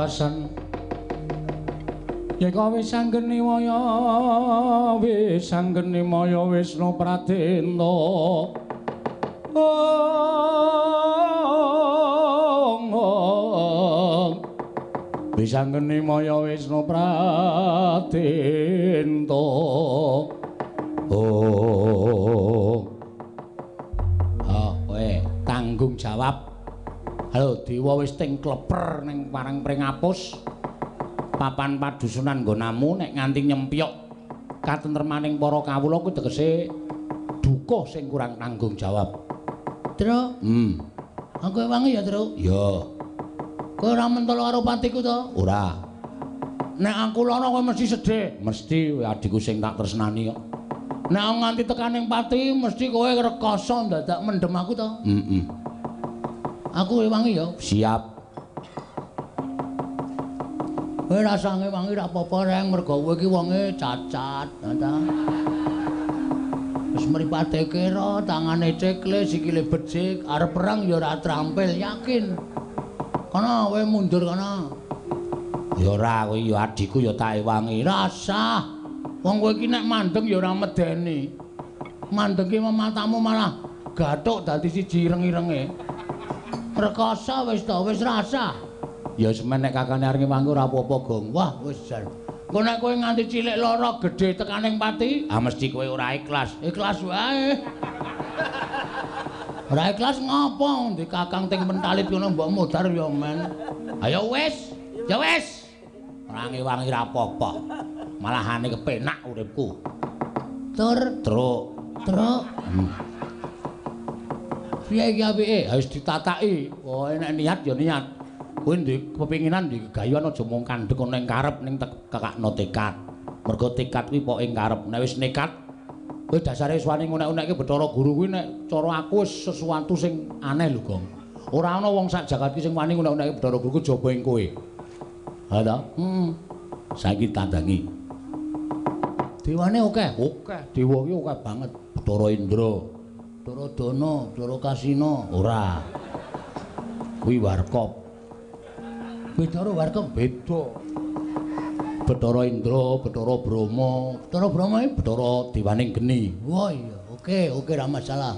pungkasan yen kowe wis anggeni maya Wisnu Pradenta bisa ngeni maya Wisnu Pradenta kowe tanggung jawab. Halo dewa wis ting kleper ning parang pringapus papan padusunan nggonamu nek nganti nyempyok katentremaning para kawula kuwi tegese duka sing kurang tanggung jawab. Tru? Aku wangi ya, Tru? Ya. Kowe ora mentolo karo patiku to? Ora. Nek aku lara kowe mesti sedih. Mesti adikku sing tak tresnani kok. Nek aku nganti tekaning pati mesti kowe rekoso dadak mendem aku to? Aku wangi ya. Siap. Kowe rasange wangi ra apa-apa reng mergo kowe iki wonge cacat, ta. Wis mripate kira, tangane cekle, sikile becik, arep perang ya ora trampil, yakin. Kana kowe mundur kana. Ya ora kowe ya adikku ya tak ewangi. Rasah. Wong kowe iki nek mandeng ya ora medeni. Mandeng ki matamu malah gathuk dadi siji ireng-irenge. Rekoso wis to, wis rasah. Ya semen nek kakane arep wangi ora apa-apa, Gong. Wah, wis jan. Engko nek kowe nganti cilik lara gedhe tekaning pati, mesti kowe ora ikhlas. Ikhlas wae. Ora ikhlas ngopo? Ndi kakang ting mentalit ngono mbok modar ya men. Ayo wis. Ya wis. Ora ngewangi ra apa-apa. Malahane kepenak uripku. Truk. Piye iki apike? Wis ditataki. Oh, nek niat ya niat. Kowe ndek kepinginan ndek gayuan aja mung kandhek ana ing karep ning kakakno tekad. Mergo tekad kuwi pokoke karep. Nek wis nekat, kowe dasare suwane ngunek-unekke Bathara Guru kuwi nek cara aku wis sesuatu sing aneh lho, Gong. Ora ana wong sak jagat iki sing wani ngunek-unekke Bathara Guru kejaba ing kowe. Ha ta? Saiki tandangi. Dewane akeh. Akeh. Dewa ki akeh banget. Bathara Indra, Bathara Dana, Bathara Kasina, ora. Kuwi Warkop. Bathara Warkop beda. Bathara Indra, Bathara Brahma. Bathara Brahma iki Bathara Dewaning Geni. Wah iya, oke ra masalah.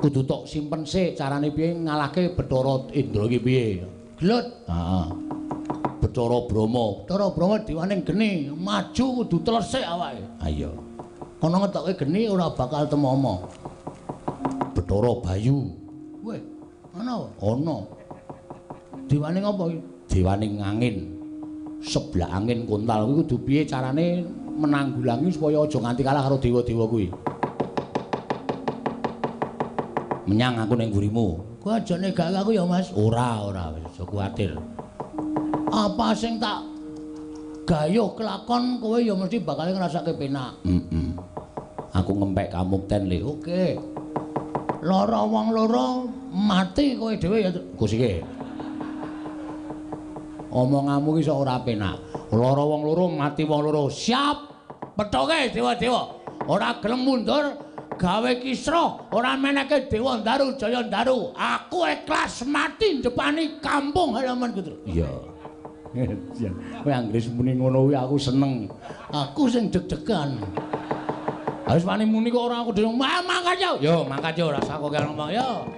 Kudu tok simpen sik carane piye ngalahke Bathara Indra iki piye. Glut. Heeh. Bathara Brahma Dewaning Geni, maju kudu telesik awake. Ha iya. Ana ngetokke geni ora bakal temomo. Bathara Bayu. Weh, ana? Ana. Dewaning apa iki? Dewaning angin. Sebelah angin kontal kuwi kudu piye carane menanggulangi supaya aja nganti kalah karo dewa-dewa kuwi. Menyang aku ning ngurimu. Kowe aja negak aku ya, Mas. Ora, aja kuwatir. Apa sing tak gayuh kelakon kowe ya mesti bakal ngrasake penak. Aku ngempek kamukten le. Oke. Lara wong loro mati kowe dhewe ya Gus iki. Omonganmu ki sok ora penak. Lara wong loro mati wong loro. Siap. Pethoke dewa-dewa. Ora gelem mundur gawe kisruh, ora meneke Dewa Ndaru Jaya Ndaru. Aku ikhlas mati ndepani kampung halaman gitu. Iya. Kowe anggere muni ngono kuwi aku seneng. Aku sing deg-degan. Wis wani muni kok ora aku dhewe mangkat yo. Yo mangkat yo ora usah kok ngomong yo.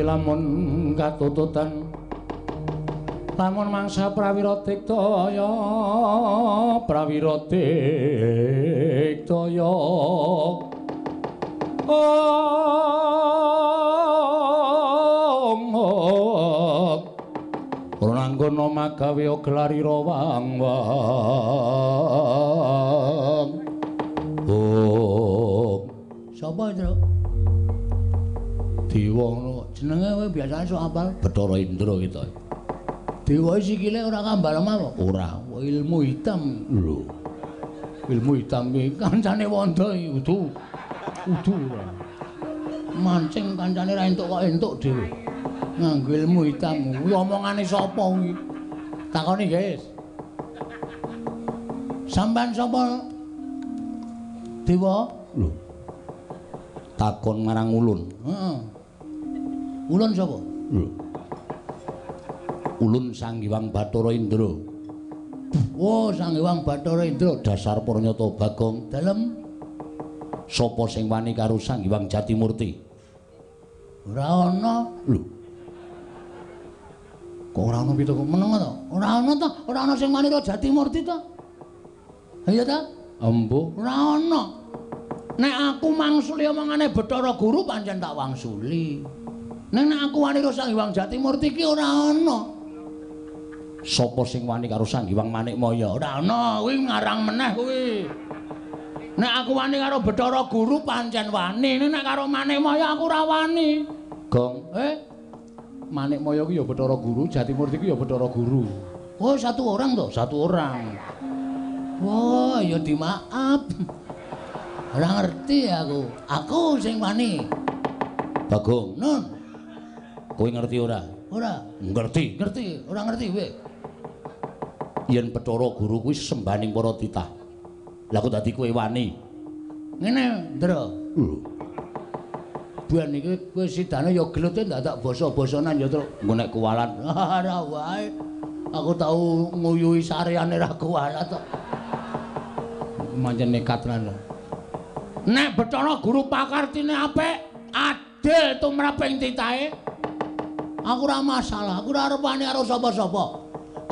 Lamun dipun katututan lamun mangsa prawira diktaya ora nanggono magawe glarira wang-wang sapa itu dewa ngono jenenge kowe biasane sok apal Bathara Indra gitu dewa sikile ora kambal apa ora ilmu hitam lho ilmu hitam iki kancane wanda udu mancing kancane ra entuk kok entuk dhewe nganggo ilmu hitam kuwi omongane sapa kuwi takoni guys sampean sapa dewa lho takon marang ulun heeh ulun sapa lho ulun Sanghyang Bathara Indra oh Sanghyang Bathara Indra dasar Pranyata Bagong dalem sapa sing wani karo Sanghyang Jatimurti ora ana lho kok ora ana pitu meneng to ora ana sing wani karo Jatimurti to iya ta embuh ora ana nek aku mangsuli omongane Bathara Guru pancen tak wangsuli nek aku wani karo Sanghyang Jatimurti iki ora ana sapa sing wani karo Sanghyang Manikmaya ora ana kuwi ngarang meneh kuwi nek aku wani karo Bathara Guru pancen wani nek karo Manikmaya aku ora wani gong Manikmaya kuwi ya Bathara Guru Jatimurti kuwi ya Bathara Guru oh satu orang toh satu orang wah ya dimaaf ora ngerti aku sing wani Bagong nun kowe ngerti ora ngerti ora ngerti kowe yen Bathara Guru kuwi sembaning para titah. Lah kok dadi kowe wani. Ngene, Ndra. Ben iki kowe sidane ya gelute dadak basa-basanan ya terus engko nek kuwalan. Ora wae. Aku tau nguyuhi sareane ra kuwalat kok. Mancen nekat tenan. Nek Bathara Guru pakartine apik, adil tumraping titahe. Aku ora masalah, aku ora arep wani karo sapa-sapa.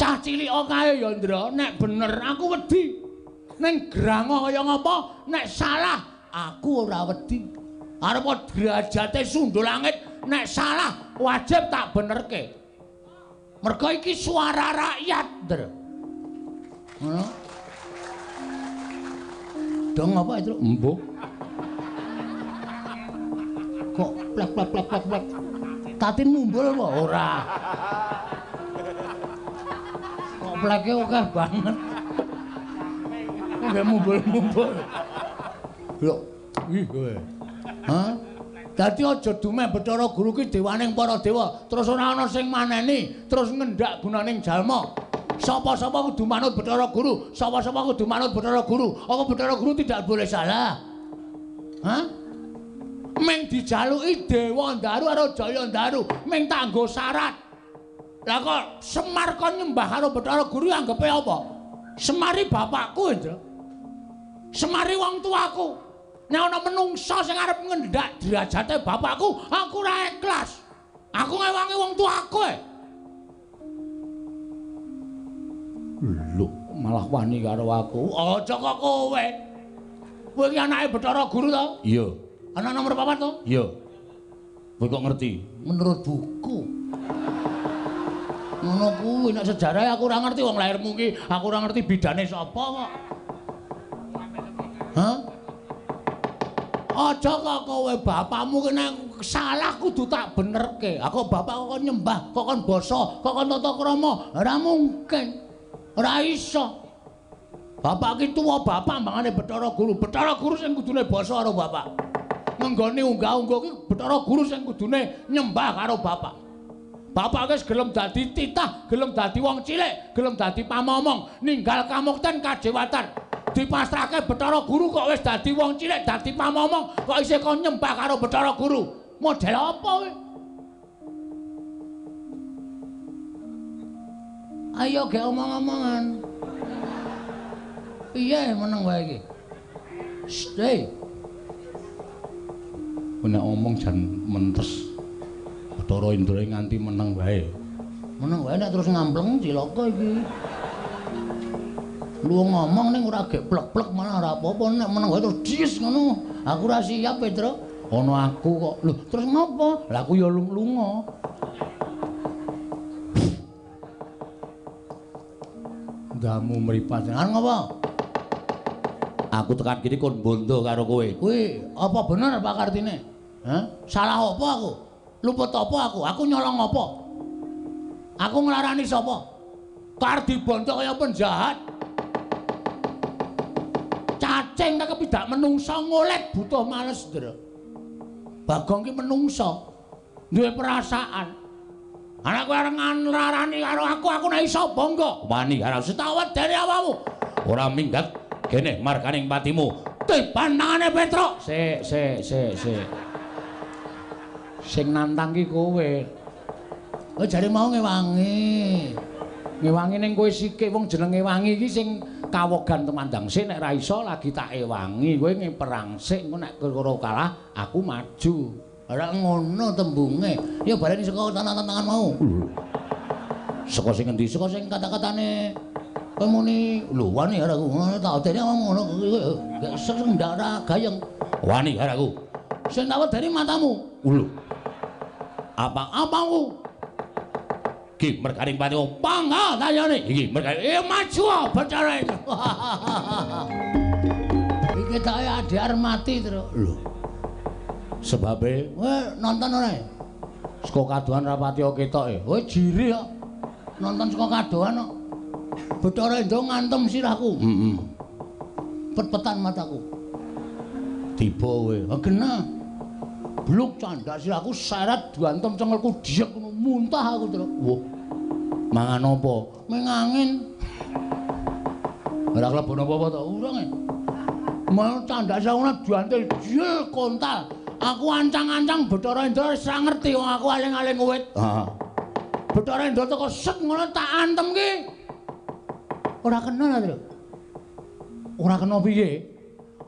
Cah cilik kae ya Ndra, nek bener aku wedi. Ning grango kaya ngapa, nek salah aku ora wedi. Arep derajate sundul langit, nek salah wajib tak benerke. Mergo iki suara rakyat, Ndra. Ngono. Dong apa itu? Embuh. Kok plek. Tatin mumbul apa ora? Kok pleke akeh banget. Kok mumbul-mumbul. Lho, ih kowe. Hah? Dadi aja dumeh Bathara Guru ki dewaning para dewa, terus ora ana sing maneni, terus ngendak gunaning jalma. Sapa-sapa kudu manut Bathara Guru, sapa-sapa kudu manut Bathara Guru. Apa Bathara Guru tidak boleh salah? Hah? Meng dijaluki Dewa Ndaru karo Jaya Ndaru, meng tak nggo syarat. Lah kok Semar kon nyembah karo Bathara Guru anggepe apa? Semari bapakku, Ndra. Semari wong tuaku. Nek ana menungsa sing arep ngendak derajate bapakku, aku ora ikhlas. Aku ngewangi wong tuaku. Lho, malah wani karo aku. Aja kok kowe. Kowe iki anake Bathara Guru to? Iya. Anak nomor 4 to? Iya. Kowe kok ngerti? Menurut buku. Ngono kuwi nek sejarah aku ora ngerti wong lairmu iki, aku ora ngerti bidane sapa kok. Hah? Aja kok kowe bapakmu kena salah kudu tak benerke. Aku bapak kok nyembah, kok kon basa, kok kon tata krama. Ora mungkin. Ora iso. Bapak ki tuwa bapak mbangane Bathara Guru. Bathara Guru sing kudune basa karo bapak. Menggone unggah-ungguh ki Bathara Guru sing kudune nyembah karo bapak. Bapak wis gelem dadi titah, gelem dadi wong cilik, gelem dadi pamomong, ninggal kamukten kajewatan. Dipasrahke Bathara Guru kok wis dadi wong cilik, dadi pamomong, kok isih kon nyembah karo Bathara Guru. Model apa kowe? Ayo ge omong-omongan. Piye meneng wae iki? Stay. Nek omong jan mentes. Bathara Indra nganti meneng wae. Meneng wae nek terus ngampleng cilaka iki. Lu ngomong ning ora gek plek-plek malah ora apa-apa nek meneng wae terus dis ngono. Aku ora siap, Petro. Ono aku kok. Lho, terus ngopo? Lah aku ya lunga. Ndamu mripat. Arep ngopo? Aku tekan kene kon bondo karo kowe. Kuwi apa bener Pak Kartine? Hah? Salah apa aku? Luput apa aku? Aku nyolong apa? Aku nglarani sapa? Kar dibondo kaya penjahat. Cacing kepidak menungsa ngolet butuh males, Ndra. Bagong ki menungsa. Duwe perasaan. Anak kowe arep nglarani karo aku nek iso bangga. Wani karo setawet dari awakmu. Ora minggat kene markaning patimu. Tibanangane Petruk. Sik. Sing nantang ki kowe. Oh jare mau ngewangi. Ngewangi ning kowe sikik wong jenenge wangi iki sing kawogan temandang sik nek ra iso lagi tak ewangi kowe ngeperang sik engko nek karo kalah aku maju. Ora ngono tembunge. Ya bareni saka tantangan mau. Saka sing endi? Saka sing kata-katane kowe muni lho wani karo aku. Ngono tak odeni ngono gak sering ndak ora gayeng. Wani karo aku. Sing tak wedeni matamu. Lho. Apa-apaku? Iki mergaring patimu pangga tayane. Iki mergaring maju bicara itu. Iki tak adiar mati terus. Lho. Sebabe nonton ora? Saka kadohan rapati ketoke. Kowe jiri kok. Nonton saka kadohan kok. Bathara Indra ngantem sirahku. Heeh. Pet-petan mataku. Tiba kowe. Genah. Bluk candak sirahku seret diantem cengelku diek muntah aku terus. Wah. Mangan apa? Mengangin. Ora klebon apa-apa to? Urung. Mau candak sirahku diantil jil kontal. Aku ancang-ancang Bathara Indra wis ora ngerti wong aku aling-aling wit. Heeh. Bathara Indra teko set ngono tak antem ki. Ora kena lho. Ora kena piye?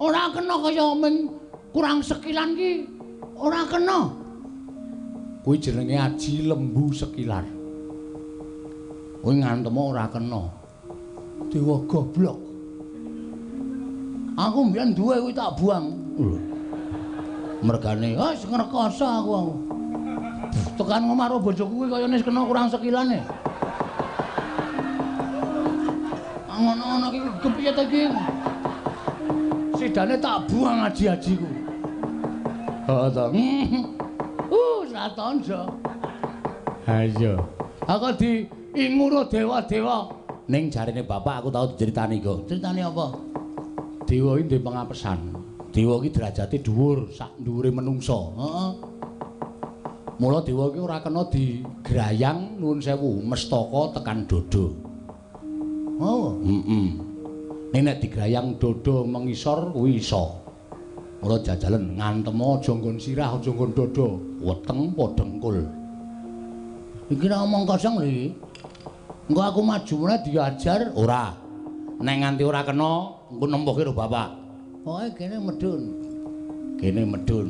Ora kena kaya men kurang sekilan ki. Ora kena. Kuwi jenenge aji lembu sekilar. Kuwi ngantem ora kena. Dewa goblok. Aku mbiyen duwe kuwi tak buang. Mergane, wis ngrekoso aku. Tekan ngomah karo bojoku kuwi kayane kena kurang sekilane. Ngono-ngono iki kepiye ta iki? Sidane tak buang aji-ajiku. Heeh ta. Satonjo. Ha iya. Aku diinguro dewa-dewa. Ning jarine bapak aku tau diceritani kok. Ceritane apa? Dewa iki ndek pengapesan. Dewa iki derajate dhuwur, sak dhuwure menungsa. Heeh. Mula dewa iki ora kena digrayang nuwun sewu, mestaka tekan dodo. Oh, nek digrayang dodo mengisor kuwi iso. Mula jajalen ngantem aja nggon sirah, aja nggon dodo, weteng padha engkul. Iki nek omong kosong lho iki. Engko aku maju meneh diajar ora. Nek nganti ora kena, engko nempuh karo bapak. Pokoke kene medun. Kene medun.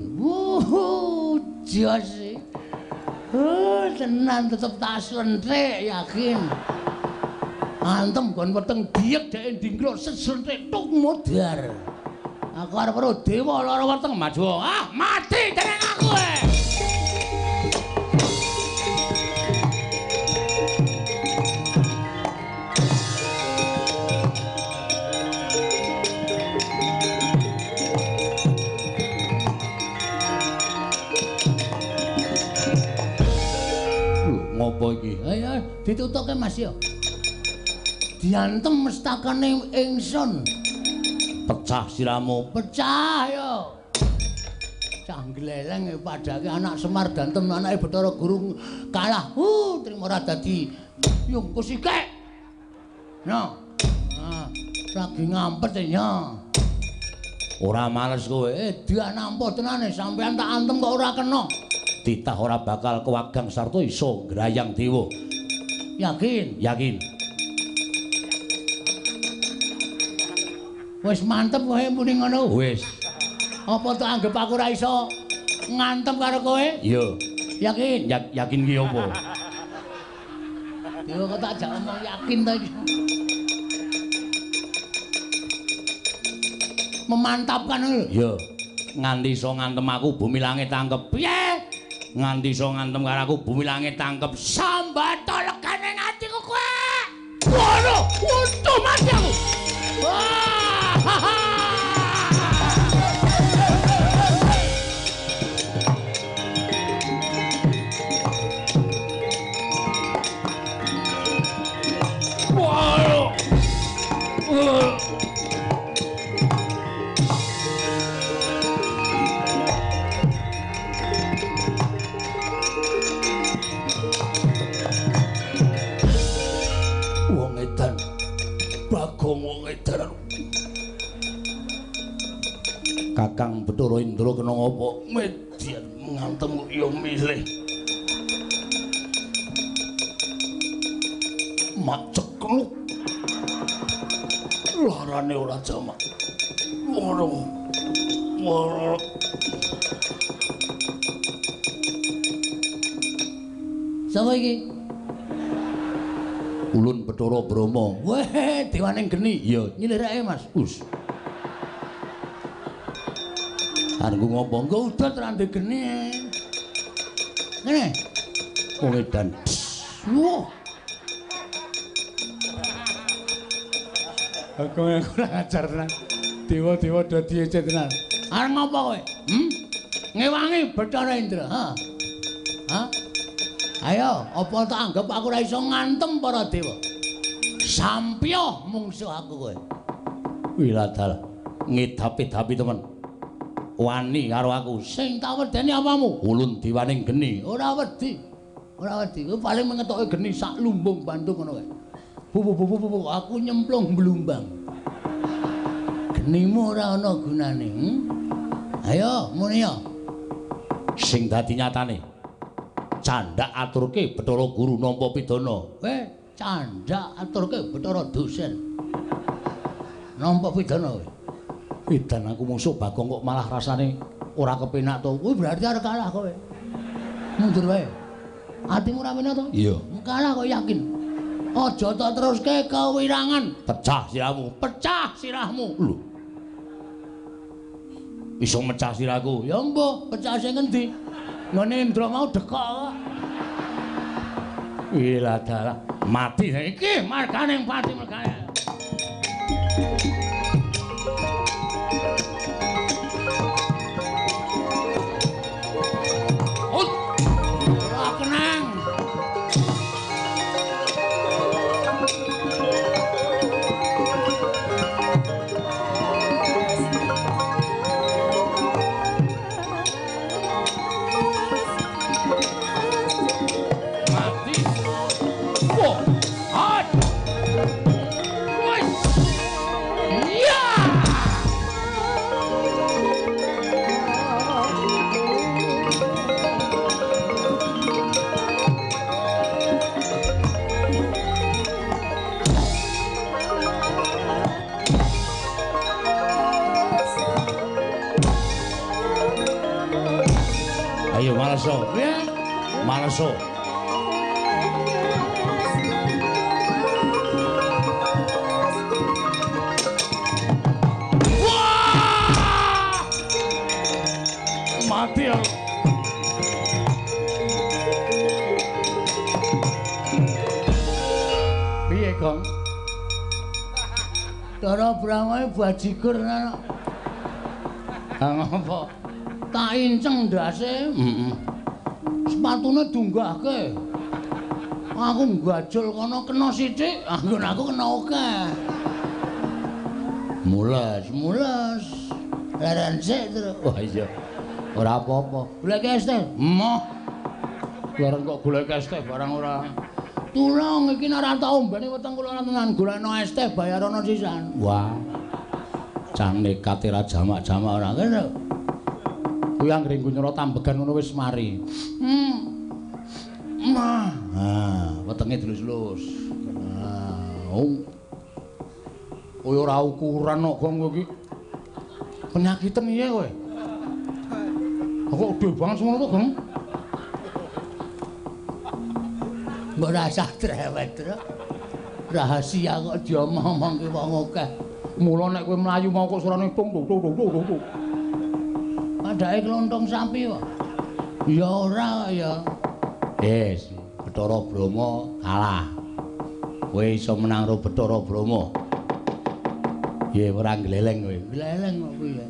Jos. Tenan tetep tak slenthik yakin. Antem kon weteng diek dhek ndingkluk seslenthik tuk modar. Aku arep karo dewa lara weteng maju. Ah, mati jeneng aku e. Ngopo iki? Ayo ditutuke Mas yo. Diantem mestakane ingsun. Pecah siramu. Pecah yo. Cah gleleng padake anak Semar dantem anake Bathara Guru kalah. Trimo ora dadi yungkus iki. No. Lagi ngampet ya. Ora males kowe. Dia nampa tenane sampean tak antem kok ora kena. Titah ora bakal kewagang sarta iso grayang dewa. Yakin? Yakin. Wis mantep kowe muni ngono. Wis. Apa tak anggap aku ora iso ngantem karo kowe? Iya. Yakin, yakin ki apa? Dewa kok tak jak omong yakin ta iki. Memantapkan lho. Ya. Nganti iso ngantem aku bumi langit tangkep. Piye? Nganti iso ngantem karo aku bumi langit tangkep. Sambata legane atiku kowe. Waduh, untung mati aku. Wah. Wong edan, Bagong wong edan. Kakang Bathara Indra kena ngapa? Medyan ngantem kok ya milih. Mak cekluk. Larane ora jamak. Waduh. Waduh. Sapa iki? Ulun Bathara Brama. Weh, dewaning geni. Iya, Nyilirake, Mas. us. Arengku ngopo? Engko udot ra ndek geni. Ngene. Wong edan. Wah. Aku kurang ajar tenan. Dewa-dewa dadi ece tenan. Arep ngopo kowe? Ngewangi Bathara Indra, ha? Hah? Ayo, apa tak anggap aku ora iso ngantem para dewa? Sampya mungsuh aku kowe. Wiladal ngedapi-dapi temen. Wani karo aku. Sing tak wedeni apamu? Ulun diwaning geni. Ora wedi. Ora wedi. Kowe paling mengetoke geni sak lumbung bantu ngono kowe. Bu, aku nyemplung blumbang. Genimu ora ana gunane. Ayo, muni ya. Sing dadi nyatane. Candhak aturke Bathara Guru nampa pidana. Kowe candhak aturke Bathara dosen. Nampa pidana kowe. Edan aku musuh Bagong kok malah rasane ora kepenak to. Kuwi berarti arep kalah kowe. Mundur wae. Atimu ora penak to? Iya. Kalah kok yakin. Aja tak teruske kewirangan. Pecah sirahmu. Pecah sirahmu. Lho. Iso mecah sirahku. Ya mbah, pecah sing endi? Ngene Indra mau dekok kok. Wiladal mati iki margane pati margane. Ayo Malaso. Ya. Malaso. Wah! Mati aku. Piye, Gong? Dara Brahma bajigur ana. Ah ngopo? Tak inceng ndase. Sepatune dunggahke. Aku nggajul kono kena sithik, anggon aku kena akeh. Mules. Leren sik terus. Wah iya. Ora apa-apa. Golek es teh. Moh. Bareng kok golek es teh barang ora. Tulung iki nek ora tau ombene weteng kula tenan golekno es teh bayarono sisan. Wah. Cang nekat ora jamak-jamak ora kene. Kuwi anggere nyoro tambegan ngono wis mari. Nah, Wetenge dilus-lus. Kowe ora ukuran kok Gong kowe iki. Penyakiten iya kowe. Kok gede banget ngono to, Gong? Mbok rasa trewet, Tru. Rahasia kok diomong-omongke wong akeh. Mula nek kowe mlayu mau kok suarane tung tung tung tung tung. Padake klontong sapi kok. Ya ora ya. Wis, Bathara Brama kalah. Kowe iso menang karo Bathara Brama. Ye ora gleleng kowe. Gleleng kok piye?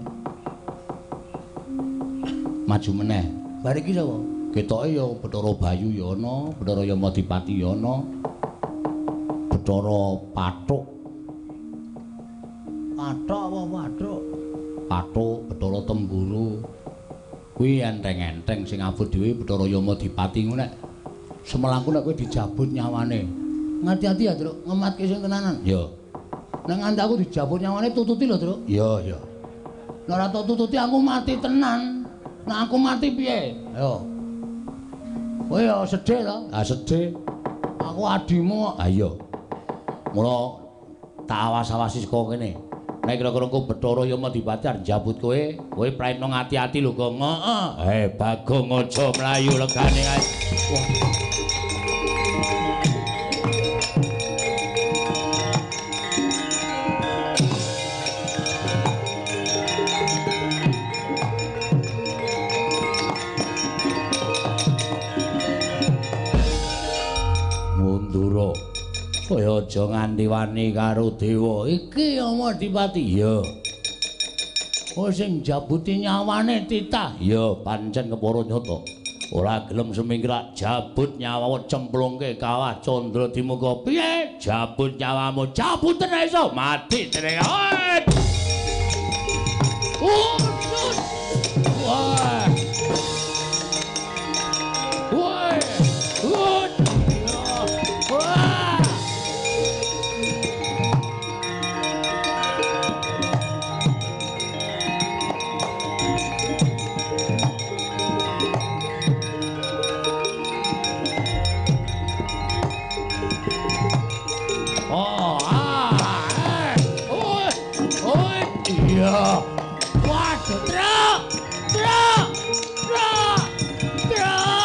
Maju meneh. Bar iki sapa? Ketoke ya Bathara Bayu ya ana, Bathara Yamadipati ya ana. Bathara Pathuk. Pathuk apa Pathuk? Pathuk, Bathara Temburu. Kuwi enteng-enteng sing abot dhewe Bathara Yamadipati ngono nek semelangku nek kowe dijabut nyawane. Ngati-ati ya, Truk, ngematke sing tenanan. Ya. Nek nganti aku dijabut nyawane tututi lho, Truk. Ya, ya. Nek ora tututi aku mati tenan. Nek aku mati piye? Ayo. Kowe ya sedih to? Ah sedih. Aku adimu kok. Ah iya. Mula tak awas-awasi saka kene. Nek kira-kira engko Bathara Yamadipati arep njabut kowe, kowe praetno ngati-ati lho, Gong. Heeh. Bagong aja mlayu legane kae. Mundura. Kaya aja nganti wani karo dewa. Iki Yamadipati. Iya. Oh sing jabuti nyawane titah. Iya, pancen kepara nyata. Ora gelem semingkrak jabut nyawamu cemplungke kawah Candra Dimuka. Piye? Jabut nyawamu, jabuten iso mati jenenge. Wah. Wah. Iya. Waduh, Truk. Truk. Truk. Truk.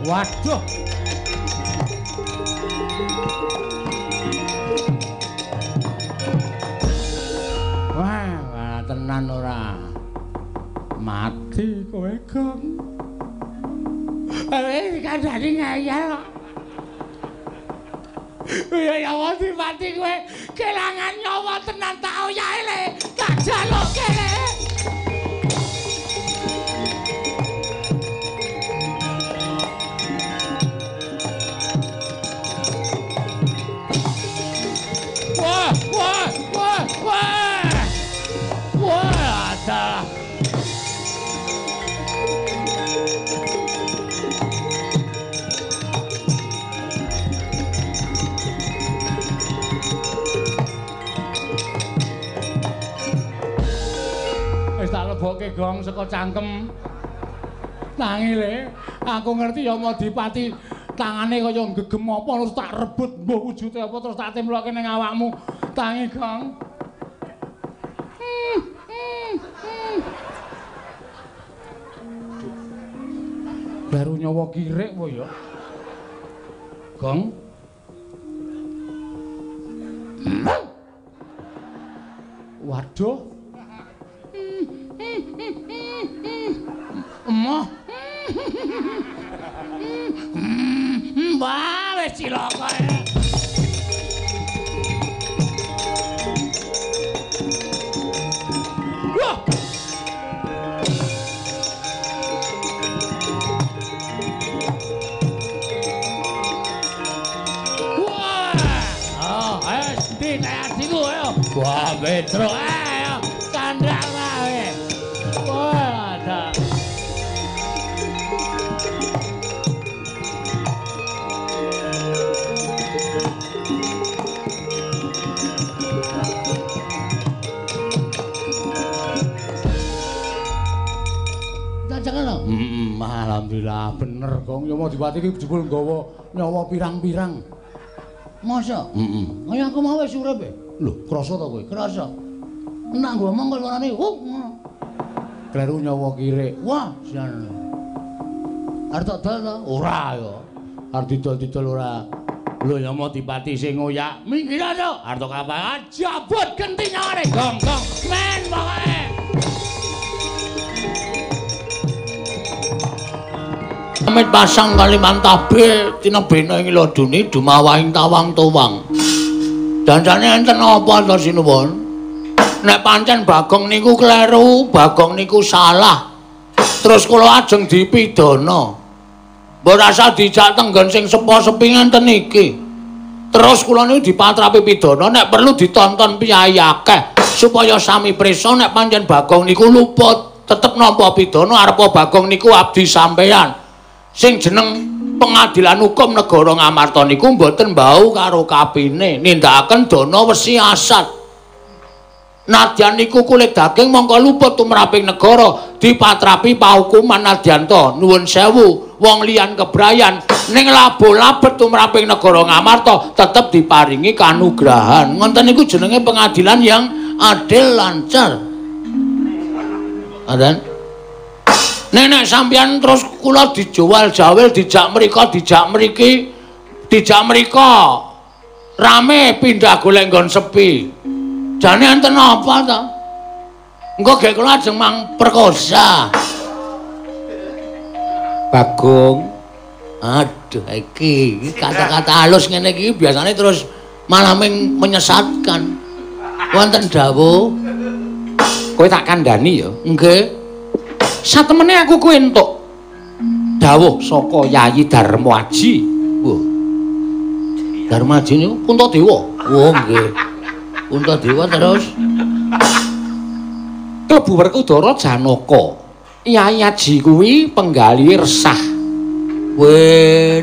Waduh. Wah, tenan ora. Mati kowe, Gong. Kandhane ngayal kok. Ya Yamadipati kowe kelangan nyawa tenan tak oyahe le. Tak jalukke le. Wah, wah, wah, wah. Wah, ada. Wis tak lebokke, Gong, saka cangkem. Nangile, aku ngerti Yamadipati tangane kaya gegem apa terus tak rebut mbuh wujude apa terus tak temlokke ning awakmu. Tangi, Gong. Baru nyawa kirik apa ya? Gong. Waduh. Emoh. Mbah wis cilaka. Wah. Wah, Petro, ayo, tanda wae. Wah, ada. Alhamdulillah bener, Gong. Yamadipati iki jebul nggawa nyawa pirang-pirang. Masa? Heeh. Kaya aku mau wis urip e. Lho, krasa ta kowe? Krasa. Enak ngomong kok suarane. Kleru nyawa kire. Wah, sian. Arep tak dol to? Ora ya. Arep didol-didol ora. Lho ya mau dipati sing ngoyak. Minggir to. Arep kapan jabut genti nyaware. Gong gong. Men pokoke. Amit pasang kaliman tabe tinebena ing lodune dumawahing tawang towang. Dandane enten apa to sinuwun? Nek pancen Bagong niku kleru, Bagong niku salah. Terus kula ajeng dipidana. Mbok rasa dijak tenggon sing sepo-sepi ngenten iki. Terus kula niku dipatrapi pidana nek perlu ditonton piyai akeh supaya sami prisa nek pancen Bagong niku luput, tetep nampa pidana arepa Bagong niku abdi sampeyan. Sing jeneng Pengadilan Hukum Negara Ngamarta niku mboten bau karo kapine, nindakaken dana wesi asat. Nadyan niku kulit daging mongko luput tumraping negara, dipatrapi pahukuman nadyanto. Nuwun sewu, wong liyan kebrayan ning labo-labet tumraping negara Ngamarta tetep diparingi kanugrahan. Ngoten niku jenenge pengadilan yang adil lancar. Adan Nenek sampeyan terus kula dijual jawel dijak mriko dijak mriki dijak mriko rame pindah golek nggon sepi. Jane enten apa to? Engko gek kula ajeng mang perkosa. Bagong. Aduh iki kata-kata halus ngene iki biasane terus malah menyesatkan. Wonten dawuh Kowe tak kandhani ya. nggih. Satemene aku kuwi entuk dawuh saka Yayi Darmaji. Wah. Darmaji niku Puntadewa. Oh nggih. Puntadewa terus Klebu Werkudara Janaka. Yayi Aji kuwi penggali resah.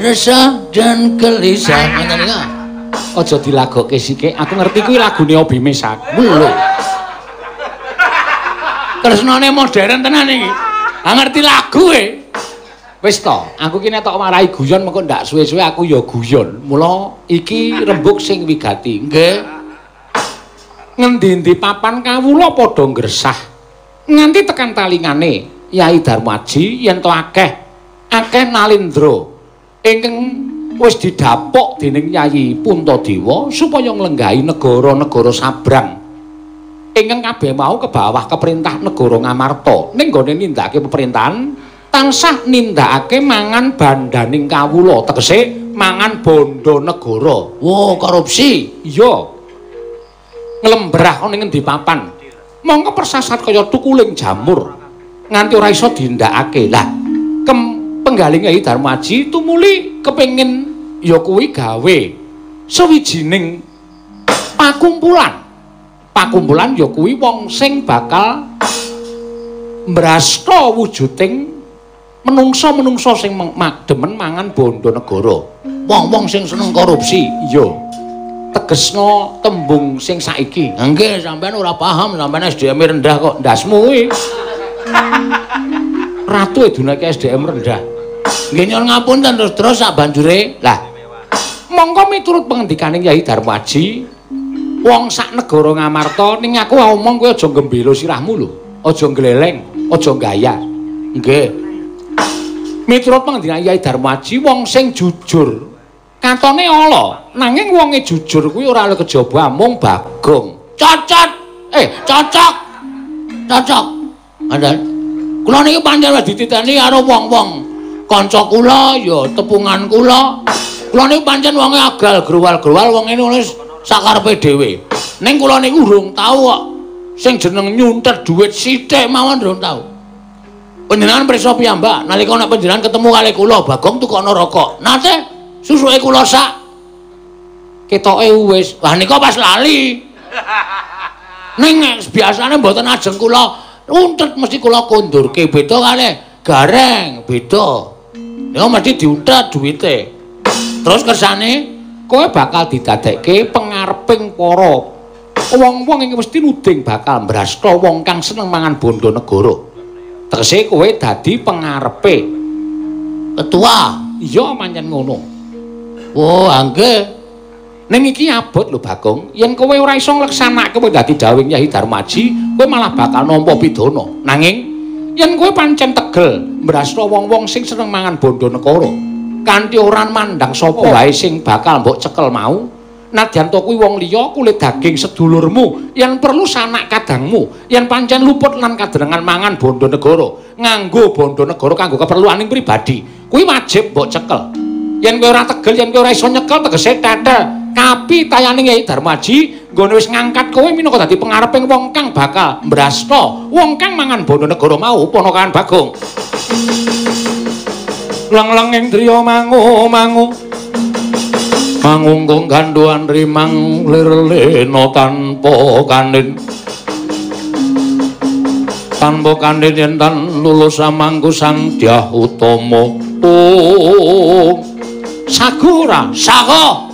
resah dan gelisah. Ngoten niku. Aja dilagokke sithik. Aku ngerti kuwi lagune Obi Mesak. Lho. Tresnane modern tenan iki. Ngerti lagu Wis to, aku ki nek tok marahi guyon mengko ndak suwe-suwe aku ya guyon. Mula iki rembug sing wigati. nggih. Ngendi-endi papan kawula padha ngresah. Nganti tekan talingane Yayi Darmaji yen to akeh nalindra ingkang wis didapuk dening Yayi Puntadewa supaya nglenggahi negara-negara sabrang. Ingkang kabeh mau ke bawah keperintah negara Ngamarta ning gone nindakake pemerintahan tansah nindakake mangan bandaning kawula tegese mangan bondo negara. Wo korupsi. Iya. Nglembrah ning ngendi papan. Mongko persasat kaya tukuling jamur nganti ora iso dindakake. Lah, penggaling Yayi Darmaji tumuli kepengin ya kuwi gawe sawijining pakumpulan ya kuwi wong sing bakal mbrasta wujuding menungsa-menungsa sing demen mangan bondo negara. Wong-wong sing seneng korupsi. Iya. Tegesno tembung sing saiki. Nggih, sampean ora paham, sampean SDM rendah kok ndasmu kuwi. Ratu edunake SDM rendah. Nggih nyuwun ngapunten terus sak banjure. Lah, mongko miturut pengendikaning Yayi Darmaji, wong sak negara Ngamarta ning aku omong kowe aja gembelo sirahmu lho. Aja gleleng, aja gaya. Nggih. Miturut pengendikaning Yayi Darmaji, wong sing jujur katone ala, nanging wonge jujur kuwi ora oleh kejaba mung Bagong. Cocok. Cocok. Andal. Kula niki pancen wis dititeni karo wong-wong kanca kula ya tepungan kula. Kula niku pancen wonge agal growal-growal wong ngene wis sakarepe dhewe. Ning kula niku urung tau kok sing jeneng nyuntet dhuwit sithik mawon durung tau. Panjenengan prisa piyambak nalika nek panjenengan ketemu kali kula Bagong tukokno rokok. Nate susuke kula sak Ketoke wis. wah nika pas lali. Ning biasane mboten ajeng kula untet mesti kula kondurke beda kali gareng beda. Ya mesti diuntet duwite. Terus kersane kowe bakal didadekke pengareping para wong-wong iki mesti nuding bakal mbrasta wong kang seneng mangan bondo negara. Tegese kowe dadi pengarepe ketua. Iya pancen ngono. Oh, nggih. Ning iki abot lho Bagong, yen kowe ora iso ngleksanake kowe dadi dawuh Nyai Darmaji, kowe malah bakal nampa pidana. Nanging yen kowe pancen tegel mbrasna wong-wong sing seneng mangan bondo negara, kanthi ora mandang sapa wae sing bakal mbok cekel mau, nadyan to kuwi wong liya kulit daging sedulurmu, yen perlu sanak kadangmu, yen pancen luput lan kadenengan mangan bondo negara, nganggo bondo negara kanggo keperluaning pribadi, kuwi wajib mbok cekel. Yen kowe ora tegel, yen kowe ora iso nyekel tegese tetel. Kapi tayaning Nyai Darmaji nggone wis ngangkat kowe minangka dadi pengareping wong kang bakal mbrasta wong kang mangan bondo negara mau ponakan Bagong. Leng-lenging driya mangu-mangu mangungkung ganduan rimang lir-lena tanpa kandhen yen tan lulus samangku sang Dyah Utama. Sagura saha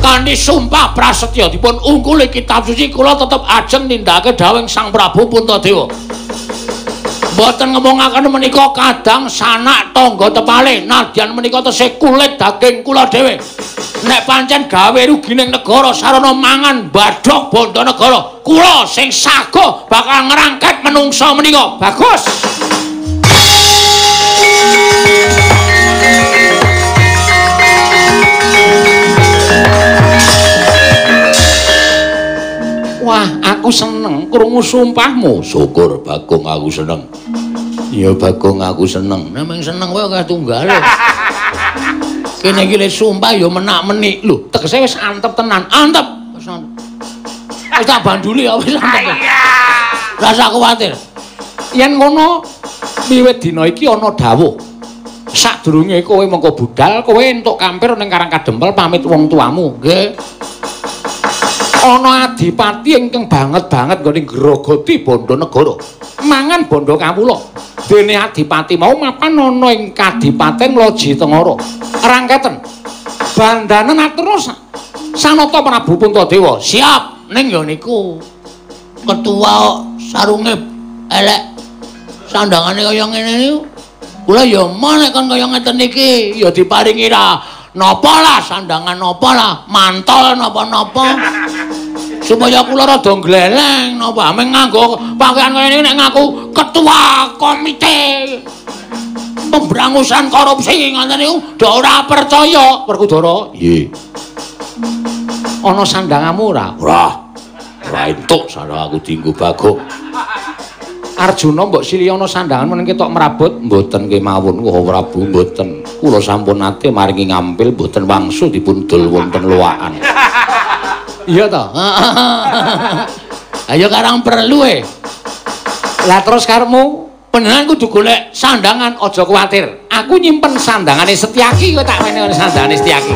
kanthi sumpah prasetya dipun ungkuli kitab suci kula tetep ajeng nindakake dawuh Sang Prabu Puntadewa. Mboten ngomongaken menika kadang sanak tangga tepale nadyan menika tesih kulit daging kula dhewe. Nek pancen gawe rugining negara sarana mangan badhok bondo negara, kula sing sago bakal ngrangket menungsa menika. Bagus. Wah, aku seneng krungu sumpahmu. Syukur Bagong, aku seneng. Ya Bagong, aku seneng. Nek seneng kowe akeh tunggale. Kene iki lek sumpah ya menak-menik lho. Tegese wis antep tenan. Antep. Wis tak banduli ya wis antep. Ora usah kuwatir. Yen ngono wiwit dina iki ana dawuh. Sadurunge kowe mengko budal, kowe entuk kampir ning Karang Kadempel pamit wong tuamu. Nggih. Ana adipati ingkang banget-banget nggone grogoti bondo negara. Mangan bondo kawula. Dene adipati mau mapan ana ing Kadipaten Loji Tengara. Rangketen. Bandanen aturus Sanata Prabu Puntadewa. Siap ning ya niku. Ketua sarunge elek sandangane kaya ngene niku. Kula ya mau nek kon kaya ngeten iki ya diparingi ra napa lah sandangan napa lah mantol napa-napa supaya kula rada gleleng napa ameng nganggo pakaian kaya ngene nek ngaku ketua komite pemberangusan korupsi ngoten niku ndak ora percaya Werkudara. Nggih. Ana sandanganmu ora? Ora entuk sareng aku dienggo Bagong. Arjuna mbok sili ana sandangan meneng ketok merabot mboten kemawon Wah Prabu mboten. Kula sampun nate maringi ngampil mboten wangsul dipun dol wonten loakan. Iya to? Ayo karang perlu Lah terus karepmu penenan kudu golek sandangan aja kuwatir. Aku nyimpen sandangane Setyaki kowe tak meneh sandangane Setyaki.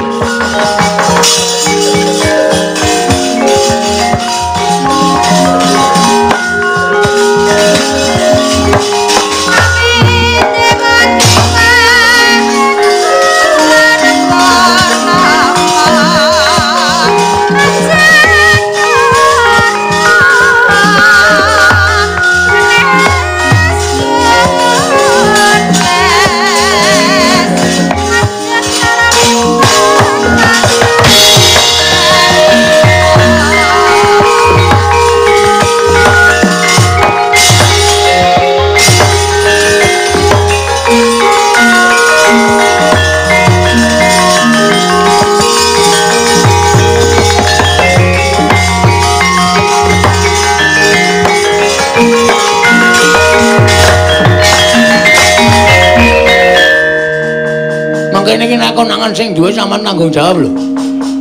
Kene iki nek konangan sing duwe sampean tanggung jawab lho.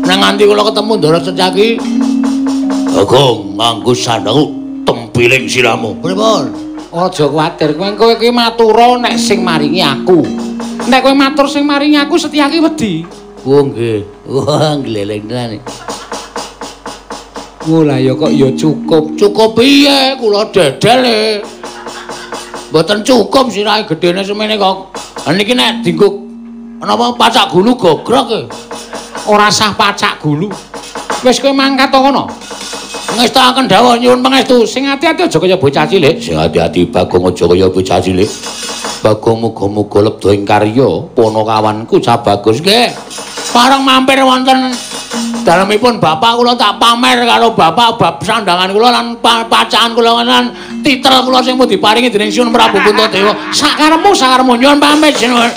Nek nganti kula ketemu Ndara Setyaki, Bagong nganggo sandang tempiling siramu. Pripun? Aja kuwatir, kowe iki matura nek sing maringi aku. Nek kowe matur sing maringi aku Setyaki wedi. Oh nggih. Wah gleleng tenan. Lah ya kok ya cukup. Cukup piye? Kula dedel mboten cukup sirahe gedene semene kok. Niki nek dienggo napa pacak gulu gogrok ora sah pacak gulu. Wis kowe mangkat to kono. Ngestakaken dawuh nyuwun pangestu. Sing ati-ati aja kaya bocah cilik. Sing ati-ati Bagong aja kaya bocah cilik. Bagong muga-muga lebda ing karya Panakawanku cah bagus nggih. Pareng mampir wonten dalemipun bapak kula tak pamer karo bapak bab sandangan kula lan pacaan kula lan titel kula sing mau diparingi dening Sun Prabu Puntadewa. Sakarepmu nyuwun pamit jenengan.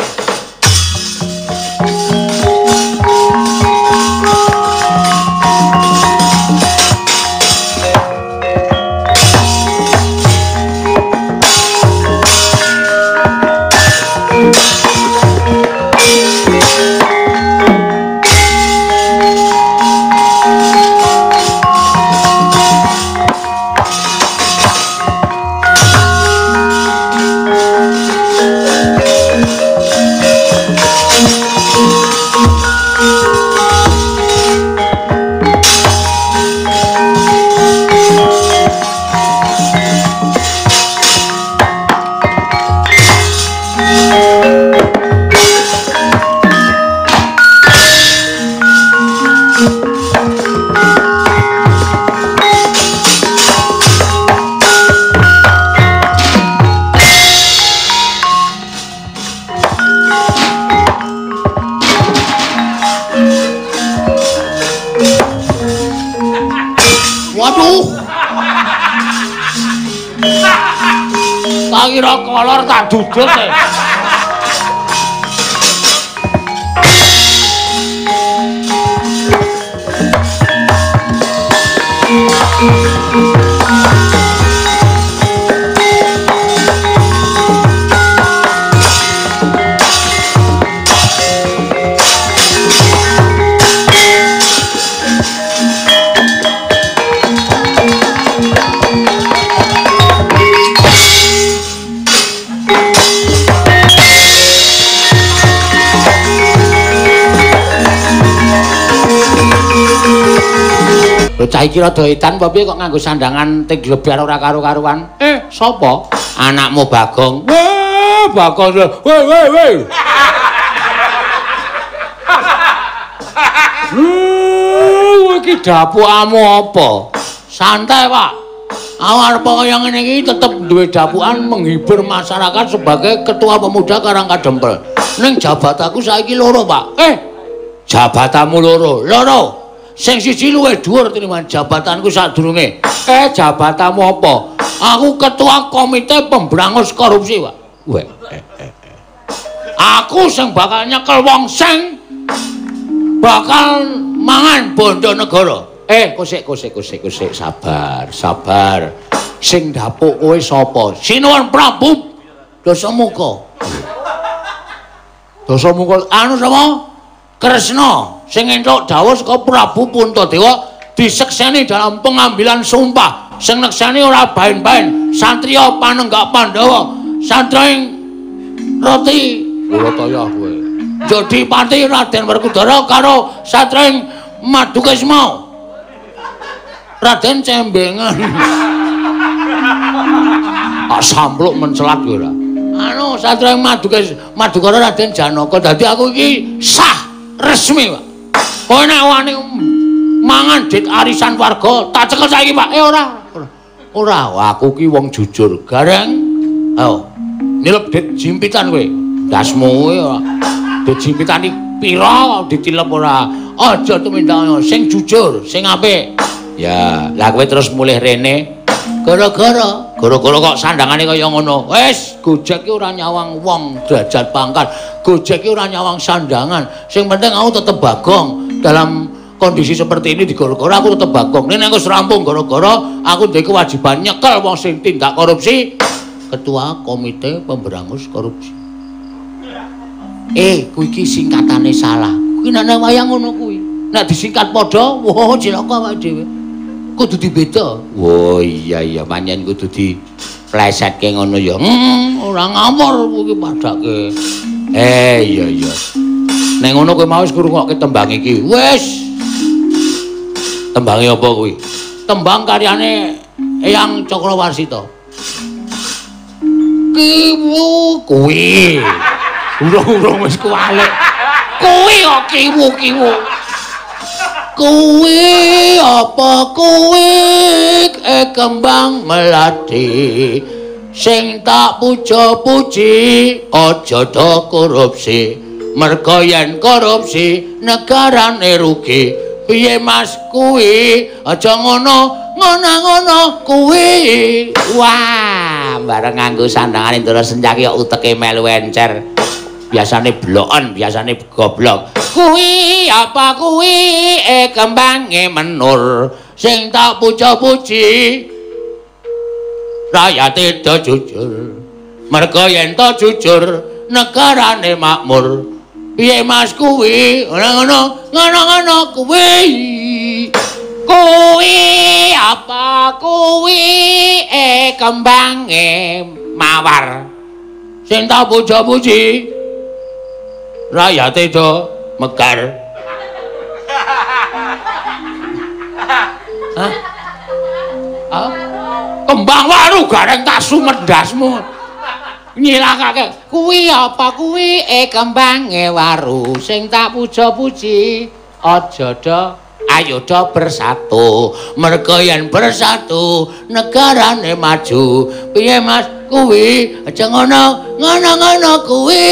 Kira kolor tak duduk ya. Cah iki rada edan apa piye kok nganggo sandangan ting glebyar ora karo-karuan. Sapa? Anakmu Bagong. Wah, Bagong. Weh. Iki dapukamu apa? Santai, Pak. Awal kaya ngene iki tetep duwe dapukan menghibur masyarakat sebagai ketua pemuda Karangkadempel. Ning jabatanku saiki loro, Pak. Jabatanmu loro. Sing siji luwih dhuwur tinimbang jabatanku sadurunge. Jabatanmu apa? Aku ketua komite pemberangus korupsi, Pak. Aku sing bakal nyekel wong sing bakal mangan bondo negara. Kusik, sabar. Sing dapuk kowe sapa? Sinuwun Prabu Dasamuka. Anu sapa? Kresna sing entuk dawuh saka Prabu Puntadewa disekseni dalam pengambilan sumpah. Sing nekseni ora bain-bain, satriya panenggak Pandhawa, satriya Roti Ulataya kowe. Jodipati Raden Werkudara karo satriya Madukisma. Raden Cembengan. Sampluk mencelat kowe ora. Anu satriya Madukara Raden Janaka. Dadi aku iki sah resmi, Pak. Kowe nek wani mangan dit arisan warga, tak cekel saiki, Pak. Ora. Aku ki wong jujur. Gareng. Ayo. Nilep dit jimpitan kowe. Dasmu kowe ora. Dit jimpitan iki pira ditilep ora. Aja tumindak sing jujur, sing apik. Ya, lah kowe terus mulih rene. Gara-gara kok sandangane kaya ngono. Wis, Gojek ki ora nyawang wong derajat pangkat. Gojek ki ora nyawang sandangan. Sing penting aku tetep Bagong. Dalam kondisi seperti ini di gara-gara aku tetep Bagong. Nek wis rampung gara-gara aku duwe kewajiban nyekel wong sing tindak korupsi. Ketua Komite Pemberangus Korupsi. Kuwi iki singkatane salah. Kuwi nek wayang ngono kuwi. Nek disingkat padha, wah cilaka awake dhewe. Kudu dibeda. Oh iya pancen kudu diplesetke ngono ya. Ora ngamur kuwi padake. Iya. Nek ngono kowe mau wis ngrungokke tembang iki. Wis. Tembange apa kuwi? Tembang karyane Eyang Cakrawarsita. Kiwu kuwi. Urung wis kuwalik. Kuwi kok kiwu. Kuwi apa kuwi kembang melati sing tak puja-puji aja do korupsi merga yen korupsi negarane rugi Piye Mas kuwi aja ngono kuwi. Wah, bareng nganggo sandangane Ndara Sencaki kok uteke melu encer. Biasane bloken, biasane goblok. Kuwi apa kuwi kembange menur sing tak puja-puji. Rakyate do jujur. Merga yen to jujur negarane makmur. Piye Mas kuwi ngono kuwi. Kuwi apa kuwi kembange mawar sing tak puja-puji. Rakyate do mekar. Hah? Kembang waru gareng tak sumedasmu. Nyilakake. Kuwi apa kuwi kembange waru sing tak puja-puji. Aja do ayo do bersatu. Merga yen bersatu negarane maju. Piye Mas kuwi aja ngono kuwi.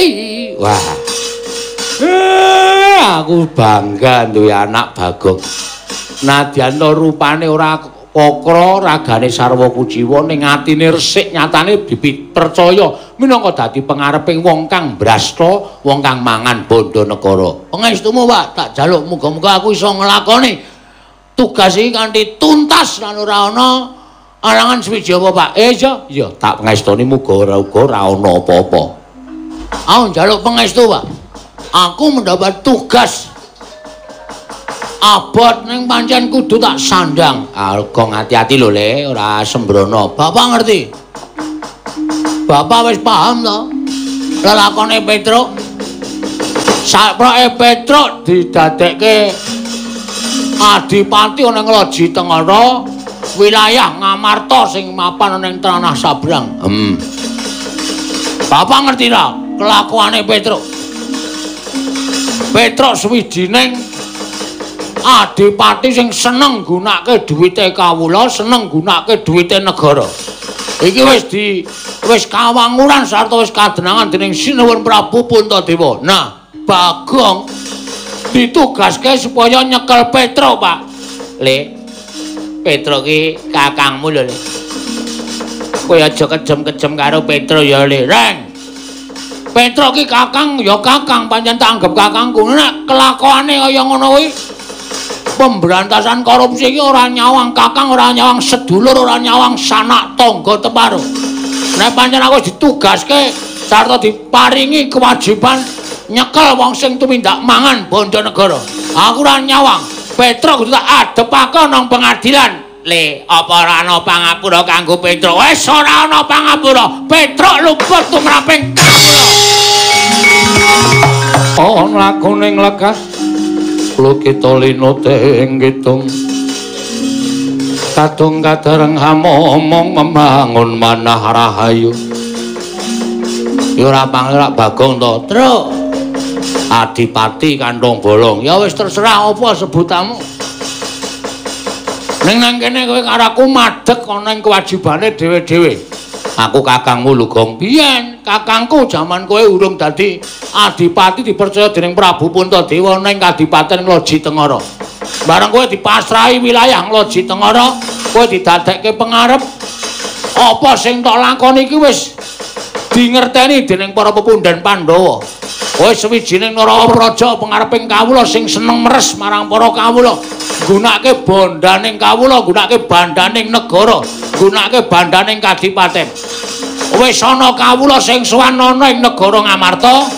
Wah. Aku bangga duwe anak Bagong. Nadyan to rupane ora kokro, ragane sarwa kuciwa ning atine resik, nyatane bibit percaya minangka dadi pangareping wong kang brasta, wong kang mangan bondo negara. Pangestumu, Pak, tak jaluk muga-muga aku iso nglakoni tugas iki kanthi tuntas lan ora ana alangan swiji apa, Pak. Iya, tak pangestuni muga ora ana apa-apa. Aku njaluk pangestu, Pak. Aku mendapat tugas abot ning pancen kudu tak sandang. Alga hati-hati lho, Le, ora sembrono. Bapak ngerti? Bapak wis paham to? Lelakone Petruk. Saproke Petruk didadekke adipati ana ing Loji Tengara, wilayah Ngamarta sing mapan ana ing tanah sabrang. Bapak ngerti ra kelakuane Petruk? Petruk suwijining adipati sing seneng gunake duwite kawula, seneng gunake duwite negara. Iki wis kawanguran sarta wis kadenangan dening Sinuwun Prabu Puntadewa. Nah, Bagong ditugaske supaya nyekel Petruk, Pak. Le, Petruk ki kakangmu lho, Le. Kowe aja kejem-kejem karo Petruk ya, Le. Reng. Petruk ki kakang ya kakang, pancen tak anggap kakangku. Nek kelakuane kaya ngono kuwi pemberantasan korupsi iki ora nyawang kakang, ora nyawang sedulur, ora nyawang sanak tangga teparo. Nek pancen aku ditugaske sarta diparingi kewajiban nyekel wong sing tumindak mangan bondo negara. Aku ora nyawang. Petruk kudu tak adepake nang pengadilan. Le, apa ora ana pangapura kanggo Petruk? Wis ora ana pangapura. Petruk luput tumraping kawula. Oh, lakuning lekas Lukita linote ing kitung kadung kadereng hamomong membangun manah rahayu. Ya ora pangerak Bagong to, Truk. Adipati kandhong bolong. Ya wis terserah apa sebutanmu. Ning nang kene kowe karo aku madhek ana ing kewajibane dhewe-dhewe. Aku kakangmu Lugong biyen, kakangku jaman kowe urung dadi adipati dipercaya dening Prabu Puntadewa ning Kadipaten Loji Tengara. Bareng kowe dipasrahi wilayah Loji Tengara, kowe didadekke pengarep. Apa sing tok lakoni iki wis dingerteni dening para pepundhen Pandhawa. Kowe sawijining Narapraja pengareping kawula sing seneng meres marang para kawula. Gunake bondaning kawula, gunake bandaning negara, gunake bandaning kadipaten. Wis ana kawula sing sowan ana ing negara Ngamarta.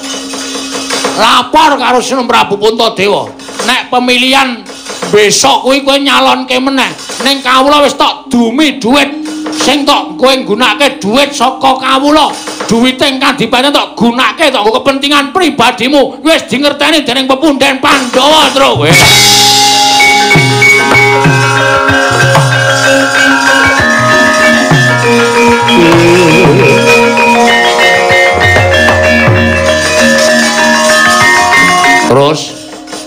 Lapor karo Sinuwun Prabu Puntadewa. Nek pemilihan besok kuwi kowe nyalonke meneh. Ning kawula wis tok dumi dhuwit sing tok kowe nggunakake dhuwit saka kawula. Duwite kadipaten tok gunakake tok kepentingan pribadimu. Wis dingerteni dening pepundhen Pandhawa, Truk. Terus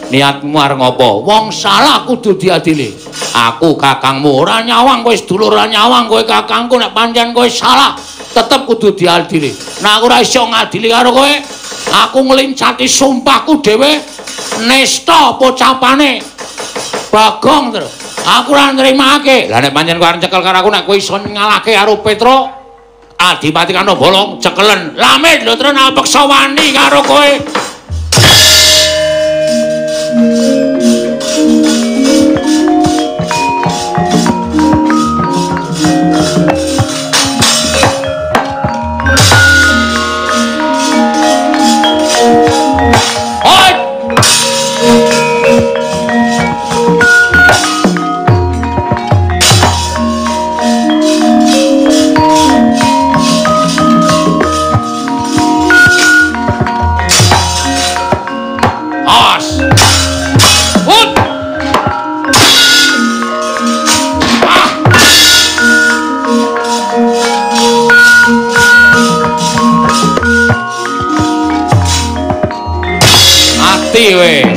niatmu arep ngopo? Wong salah kudu diadili. Aku kakangmu ora nyawang kowe sedulur, ora nyawang kowe kakangku. Nek pancen kowe salah tetep kudu diadili. Nah aku ora iso ngadili karo kowe. Aku nglincati sumpahku dhewe nesta pocapane Bagong terus. Aku ora nrimake. Lah nek pancen kowe arep cekel karo aku nek kowe iso ngalahke karo Petro Adipati Kano Bolong cekelen. Lamit lho terus nek peksa wani karo kowe.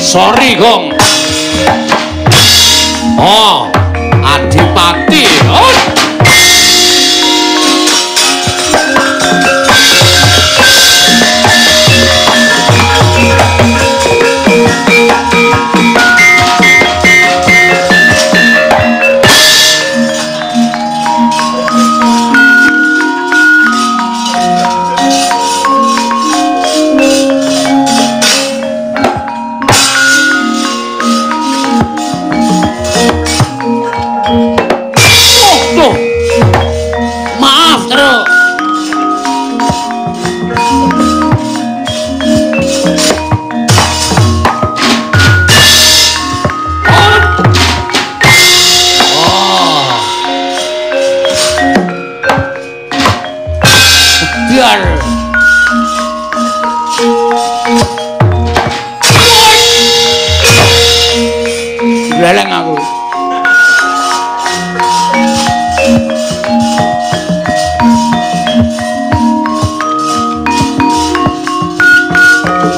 Sorry Gong. Oh, Adipati. Oh. Leleng aku.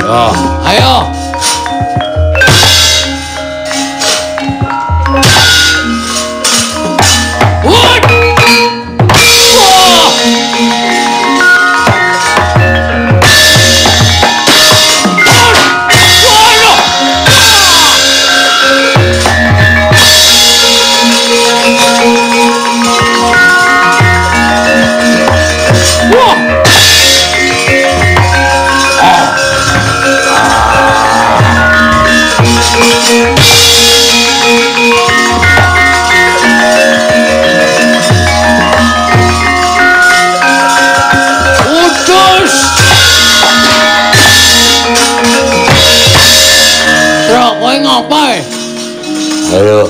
Yo, ayo. Ayo,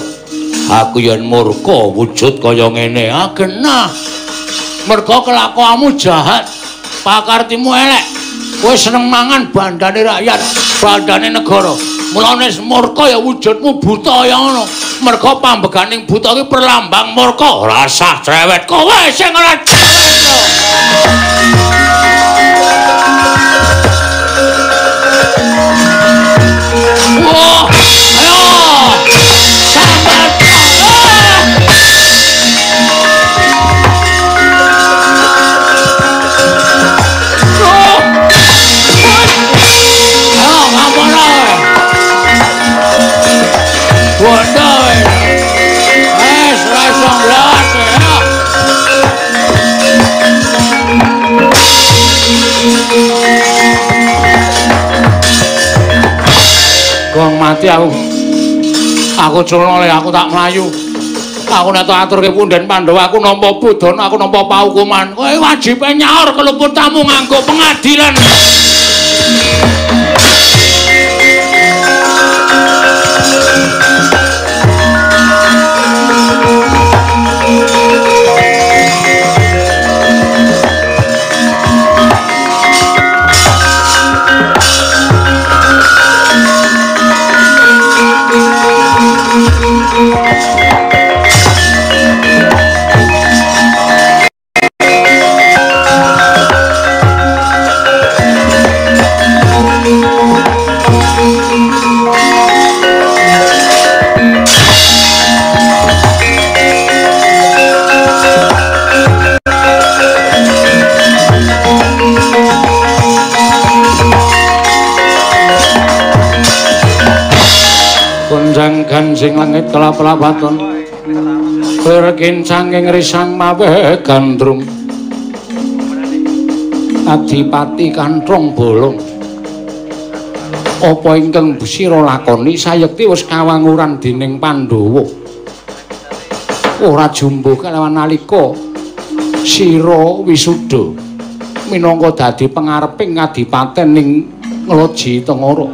aku yen murka wujud kaya ngene. Ah genah. Merga kelakuanmu jahat, pakartimu elek. Kowe seneng mangan bandane rakyat, bandane negara. Mulane murka ya wujudmu buta ya ngono. Merga pambeganing buta iki perlambang murka. Rasah cerewet kowe sing ora cerewet. Wah, ayo. Gong mati aku culon oleh aku tak melayu. Aku nek aturke punden Pandhawa aku nampa budana, aku nampa paukuman. Kowe wajib nyaur keluput tamu nganggo pengadilan. Gonjang gansing langit kelap-lapaton berkincanging risang mawe gandrung Adipati Kanthong Bolong apa ingkang sira lakoni sayekti wis kawanguran dening Pandhawa ora jumbo kalawan nalika sira wisuda minangka dadi pangareping Adipaten ning Ngloji Tengara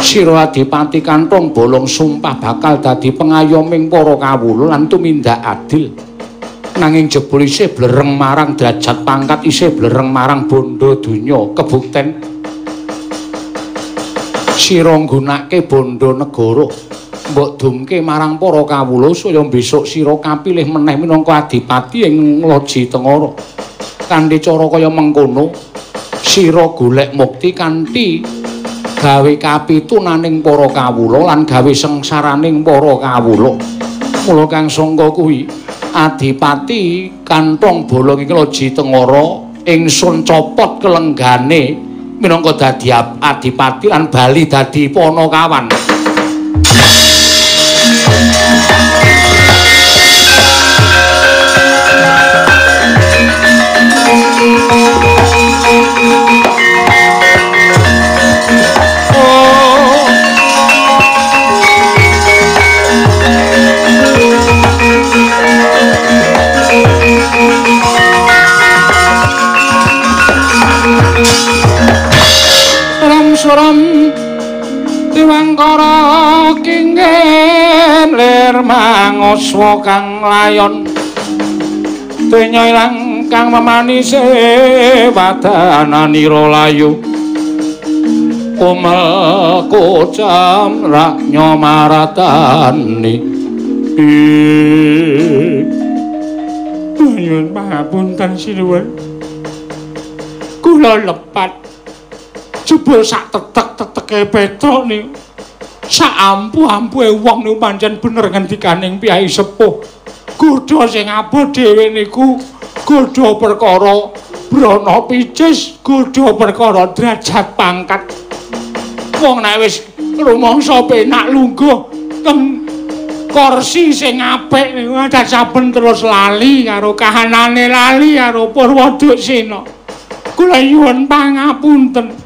Sira Adipati Kanthong Bolong sumpah bakal dadi pengayoming para kawula lan tumindak adil. Nanging jebul isih blereng marang derajat pangkat, isih blereng marang bondo donya. Kebukten sira nggunakake bondo negara mbok dumke marang para kawula saya besok sira kapilih meneh minangka adipati ing Ngloji Tengara. Kanthi cara kaya mengkono sira golek mukti kanthi gawe kapitunaning para kawula lan gawe sengsaraning para kawula. Mula kang sangka kuwi Adipati Kanthong Bolong ing Ngloji Tengara ingsun copot kelenggane minangka dadi adipati lan bali dadi Panakawan. Suram Diwangkara kingen lir manguswa kang layon donya ilang kang memanise wadananira layu umel kocam raknya maratani nyuwun pangapunten sinuwun kula lepat jebul sak tetek-teteke Petruk niku. Sak ampuh-ampuhe wong niku pancen bener ngendikaning piyai sepuh. Godha sing abot dhewe niku godha perkara brana picis, godha perkara derajat pangkat. Wong nek wis rumangsa penak lungguh teng kursi sing apik niku saben terus lali karo kahanane, lali karo Purwoduksina. Kula nyuwun pangapunten.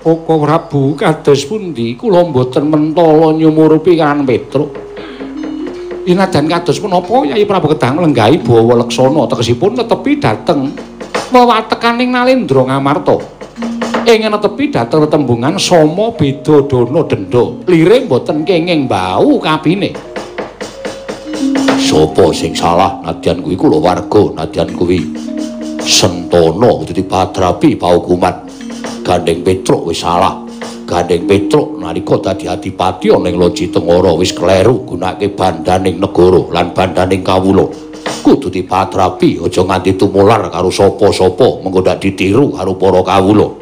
Koko Prabu kados pundi kula mboten mentala nyumurupi kan Petruk. Inadan kados punapa Yai Prabu Kedang lenggahi bawa leksana tegesipun netepi dhateng wewatekaning Nalendra Ngamarta. Ing netepi dhateng tetembungan Sama Beda Dana Denda. Lire mboten kenging bau kabine. Sapa sing salah nadyan kuwi kula warga, nadyan kuwi Sentana dadi Padrapi paukuman. Gandeng Petruk wis salah. Gandeng Petruk nalika dadi adipati ana ing Ngloji Tengara wis kleru gunakake bandaning negara lan bandaning kawula. Kudu dipatrapi aja nganti tumular karo sapa-sapa mengko ndak ditiru karo para kawula.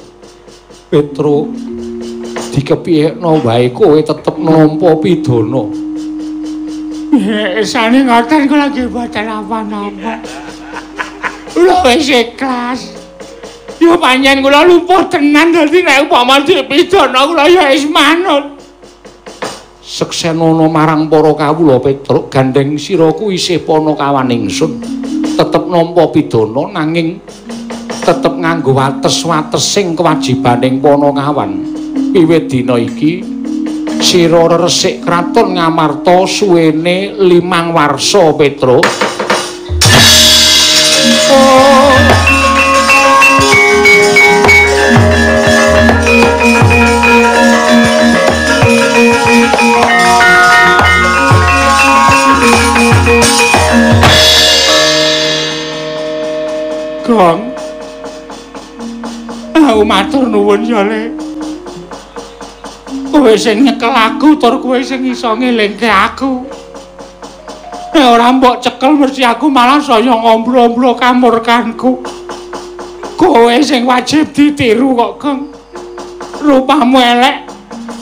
Petruk dikepiyekno wae kowe tetep nampa pidana. Sane ngoten kula nggih boten apa-apa. Kula wis ikhlas. Ya pancen kula lumpuh tenan dadi nek upama dipidana kula ya wis manut. Seksenono marang para kawula Petruk gandeng sira kuwi isih Panakawan ingsun. Tetep nampa pidana nanging tetep nganggo wates-watesing kewajibaning Panakawan. Wiwit dina iki sira resik kraton Ngamarta suwene 5 warsa Petruk. Gong, aku matur nuwun ya Le. Kowe sing nyekel aku, tur kowe sing iso ngelingke aku. Nek ora mbok cekel mesti aku malah saya ngombro-ombro kamurkanku. Kowe sing wajib ditiru kok, Gong. Rupamu elek,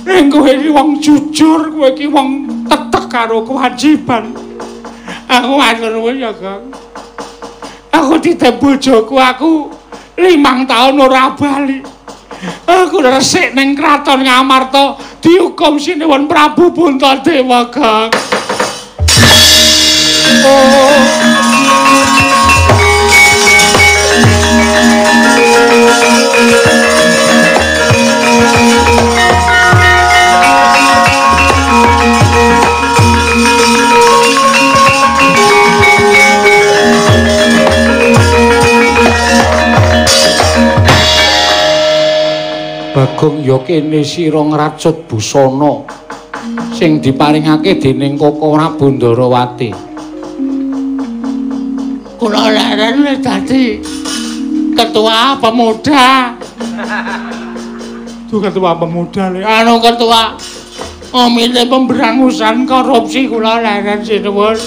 ning kowe iki wong jujur, kowe iki wong tetek karo kewajiban. Aku matur nuwun ya, Gong. Aku ditep bojoku, aku 5 taun ora bali. Aku resik ning kraton Ngamarta dihukum Sinuwun Prabu Puntadewa, Kang. Bagong ya kene sira ngracut busana sing diparingake dening Koko Prabu Ndarawati. Kula leren dadi ketua pemuda. Tuh ketua pemuda le. Anu ketua komite pemberangusan korupsi kula leren sinuwun.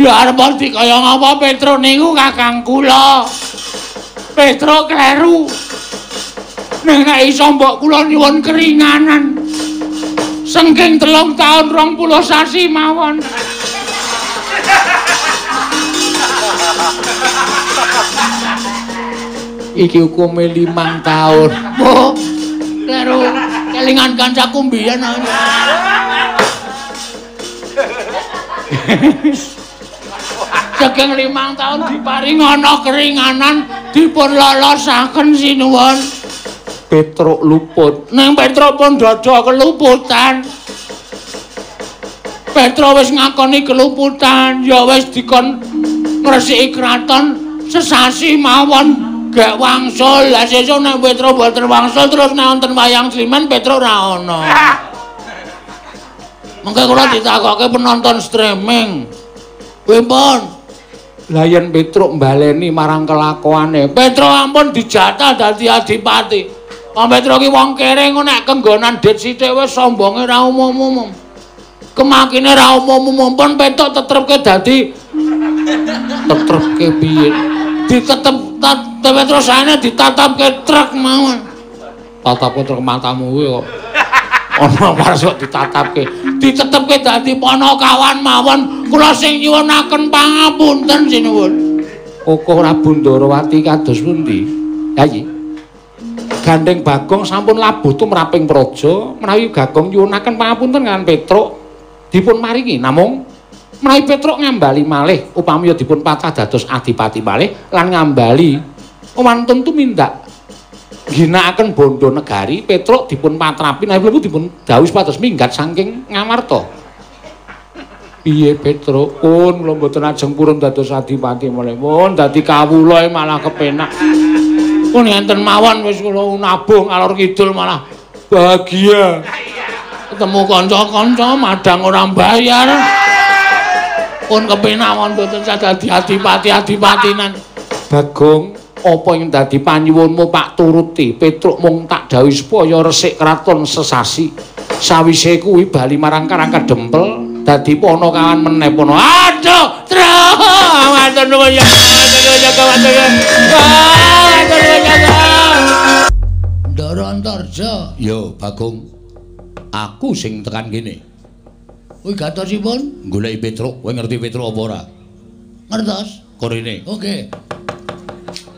Ya arep dikaya ngapa Petro niku kakang kula. Petro kleru. Nek iso mbok kula nyuwun keringanan. Sengking 3 tahun 20 sasi mawon. Iki hukume 5 tahun. Bu, kleru kelingan kancaku mbiyen. Saking 5 tahun diparing ana keringanan dipun lolosaken sinuwun. Petruk luput. Neng Petruk pun dada keluputan. Petruk wis ngakoni keluputan, ya wis dikon ngresiki kraton sesasi mawon gak wangsul. Lah sesuk nek Petruk boten wangsul terus nek wonten wayang Sliman Petruk ora ana. Mengke kula ditakoke penonton streaming. Kuwi pun Lah yen Petruk mbaleni marang kelakuane. Petruk ampun dijatah dadi adipati. Wong Petruk ki wong kere ngono nek kenggonan dit sithik wis sombonge ra umum-umum. Kemakine ra umum-umum pun Petruk tetrepke dadi Tetrepke piye? ditetep Petruk sane ditatapke truk mawon. Tatapke truk matamu kuwi kok. ana masuk ditatapke ditetepke dadi panakawan mawon kula sing nyuwunaken pangapunten sinuwun. Koko Prabu Ndarawati kados pundi? Ha iki. Gandeng Bagong sampun labuh tumraping praja menawi Bagong nyuwunaken pangapunten kan Petruk dipun maringi namung menawi Petruk ngambali malih upami dipun patah dados adipati malih lan ngambali wantun tumindak ginakaken bondo negari Petruk dipun patrapi nawi mlebu dipun dawuh supados minggat saking Ngamarta. Piye Petruk pun kula mboten ajeng purun dados adipati malih pun dadi kawula malah kepenak. Pun enten mawon wis kula nabung alor kidul malah bahagia. Ketemu kanca-kanca madang ora bayar. Pun kepenak mawon mboten dadi adipati-adipatinan. Bagong apa yang dadi panyuwunmu Pak turuti Petruk mung tak dawuh supaya resik kraton sesasi sawise kuwi bali marang Karang Kadempel dadi panakawan meneh pono aduh matur nuwun ya Ndara Antarja. yo Bagong aku sing tekan kene Kuwi gatosipun goleki Petruk kowe ngerti Petruk apa ora ngertos korene oke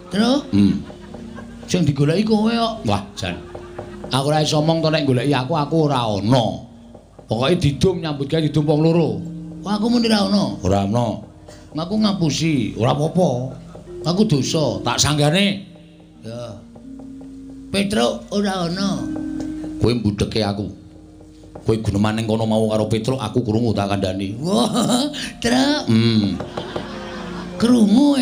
terus sing digoleki kowe kok wah jan aku ora iso omong to nek goleki aku ora ana pokoke didum nyambut gawe didum wong loro kok aku muni ra ono ora ana aku ngapusi ora apa-apa aku dosa tak sanggane ya Petruk ora ono kowe mbudheke aku kowe guneman ning kono mau karo Petruk aku krungu tak kandhani wah truk krungu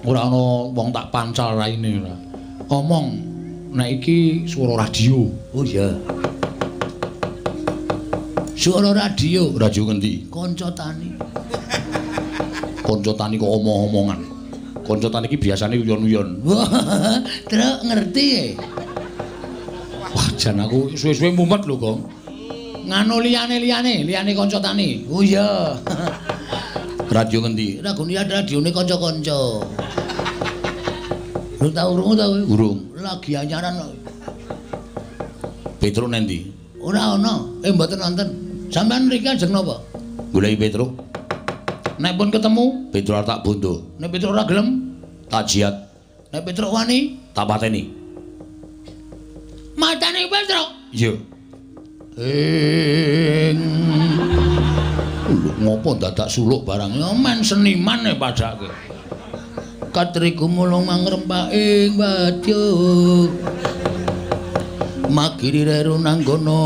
ora ana wong tak pancal raine ora omong nek iki swara radio oh iya suara radio ngendi kanca tani kanca tani kok omong-omongan kanca tani iki biasane uyon-uyon wah truk ngerti wah jan aku suwe-suwe mumet lho kok nganu liyane kanca tani oh iya radio ngendi ragune radione kanca-kanca lu tau urung ta kowe urung lagi anyaran Petruk nendi ora ana mboten wonten sampean mriki ajeng napa goleki Petruk nek pun ketemu Petruk tak bondo nek Petruk ora gelem tak jiat nek Petruk wani tak pateni Matane Petro. Iya. Ngopo dadak suluk barang men seniman e padake. Katriku mulung mangrempaing badya. Magiri runanggono.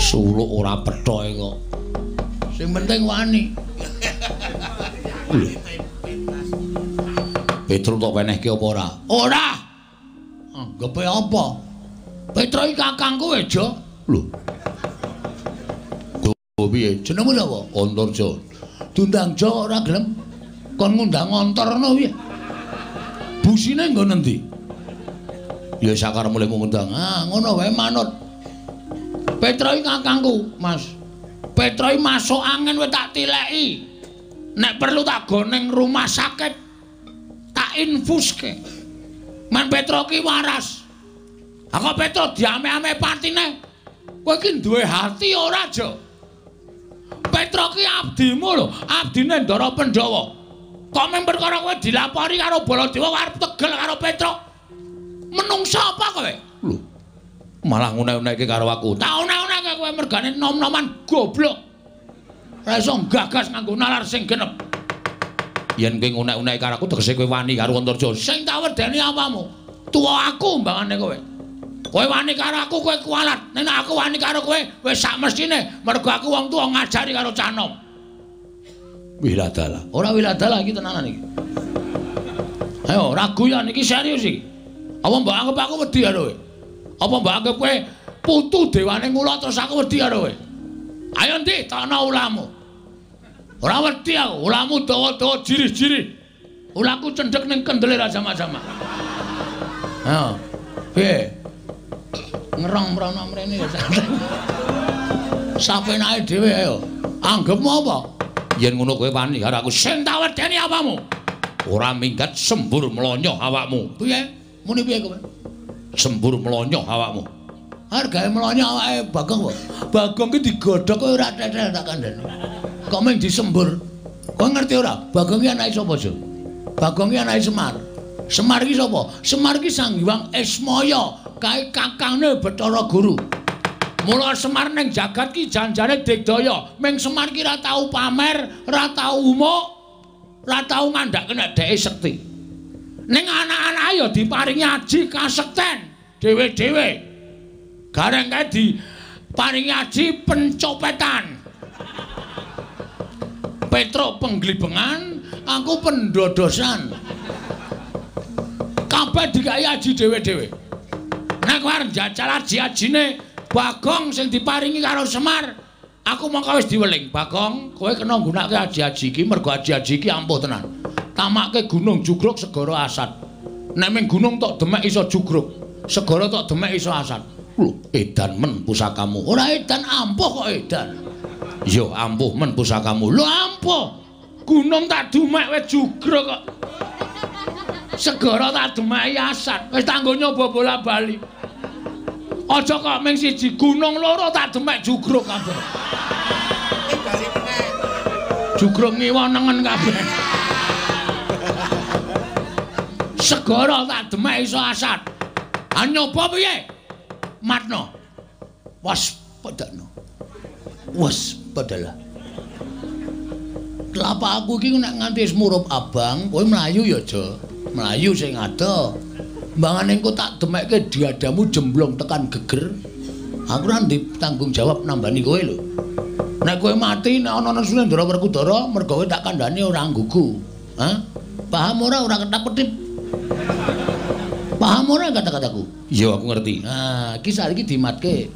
Suluk ora pethoke kok. Sing penting wani. Petro tok wenehke apa ora? Ora. Anggepe apa? Petro iki kakangku ejo. Lho. Go piye? Jenengmu sapa? Antarja. Dundang Jo ora gelem. Kon ngundang ngontorno piye? Busine nggo nendi? Ya sakarepmu lek ngundang. Ngono wae manut. Petro iki kakangku, Mas. Petro iki masuk angin wis tak tileki. Nek perlu tak go ning rumah sakit. Tak infuske. Man Petro ki waras. Aku Petro diame-ame patine. Kowe ki duwe hati ora, Jo? Petro ki abdimu lho, abdine Ndara Pandhawa. Kok mung perkara kowe dilapori karo Baladewa arep tegel karo Petro. Menungsa apa kowe? Lho. Malah ngunek-unekke karo aku. Tak unek-unekke kowe mergane nom-noman goblok. Ora iso gagas nganggo nalar sing genep. Yen kowe ngunek-unekke karo aku tegese kowe wani karo Antarja. Sing tak wedeni apamu? Tuwa aku mbangane kowe. Kowe wani karo aku kowe kualat. Nek aku wani karo kowe wis sak mestine mergo aku wong tuwa ngajari karo Canom. Wiladala. Ora wiladala iki tenanan iki. Ayo ora guyon iki serius iki. Apa mbok anggap aku wedi karo kowe? Apa mbok anggap kowe putu dewane ngula terus aku wedi karo kowe? Ayo ndi takno ulamu. Ora wedi aku, ulamu dawa-dawa jirih-jirih. Ulaku cendhek ning kendele ra sama-sama. Ayo. Piye? Ngerong mrono mrene ya santai. Sapenake dhewe ayo. Anggepmu apa? Yen ngono kowe wani karo aku. Sing tak wedeni apamu? Ora minggat sembur melonyoh awakmu. Piye? Muni piye kowe? Sembur melonyoh awakmu. Hargae melonyoh awake Bagong kok. Bagong ki digodhog kowe ora tetel tak kandhani. Kok mung disembur. Kowe ngerti ora? Bagong ki anake sapa, Jo? Bagong ki anake Semar. Semar ki sapa? Semar ki Sang Hyang Ismaya, kae kakangne Bathara Guru. Mula Semar ning jagat ki janjane digdaya. Ming Semar ki ra tau pamer, ra tau umuk, ra tau ngandhake nek dheke sekti. Ning anak-anak ya diparingi aji kasekten dhewe-dhewe. Gareng kae diparingi aji pencopetan. Petro penglibengan, aku pendodosan. Kabeh dikai aji dhewe-dhewe. Nek kowe arep njajal aji-ajine Bagong sing diparingi karo Semar, aku mongko wis diweling. Bagong, kowe kena nggunakake aji-aji iki mergo aji-aji iki ampuh tenan. Tamakke gunung jugruk segara asat. Nek ming gunung tok demek iso jugruk, segara tok demek iso asat. Lho, edan men pusakamu. Ora edan ampuh kok edan. Yo ampuh men pusakamu. Lho ampuh. Gunung tak demek wis jugruk kok. Segara tak demeki asat. Wis tanggo nyoba bola-bali. Aja kok ming siji gunung loro tak demek jugruk kabeh. Jugruk ngiwa nengen kabeh. Segara tak demek iso asat. Ha nyoba piye? Matno. Waspadakno. Waspadalah. Kelapa aku iki nek nganti murup abang, kowe mlayu ya, Jo. Mlayu sing ado. Mbangane engko tak demekke diadamu jemblong tekan geger. Aku ora ndek tanggung jawab nambani kowe lho. Nek kowe mati nek ana nesune Ndara Werkudara, mergo kowe tak kandhani ora nggugu. Hah? Paham ora ketap-ketip? Paham ora kata-kataku? Iya, aku ngerti. Nah, iki saiki dimatke.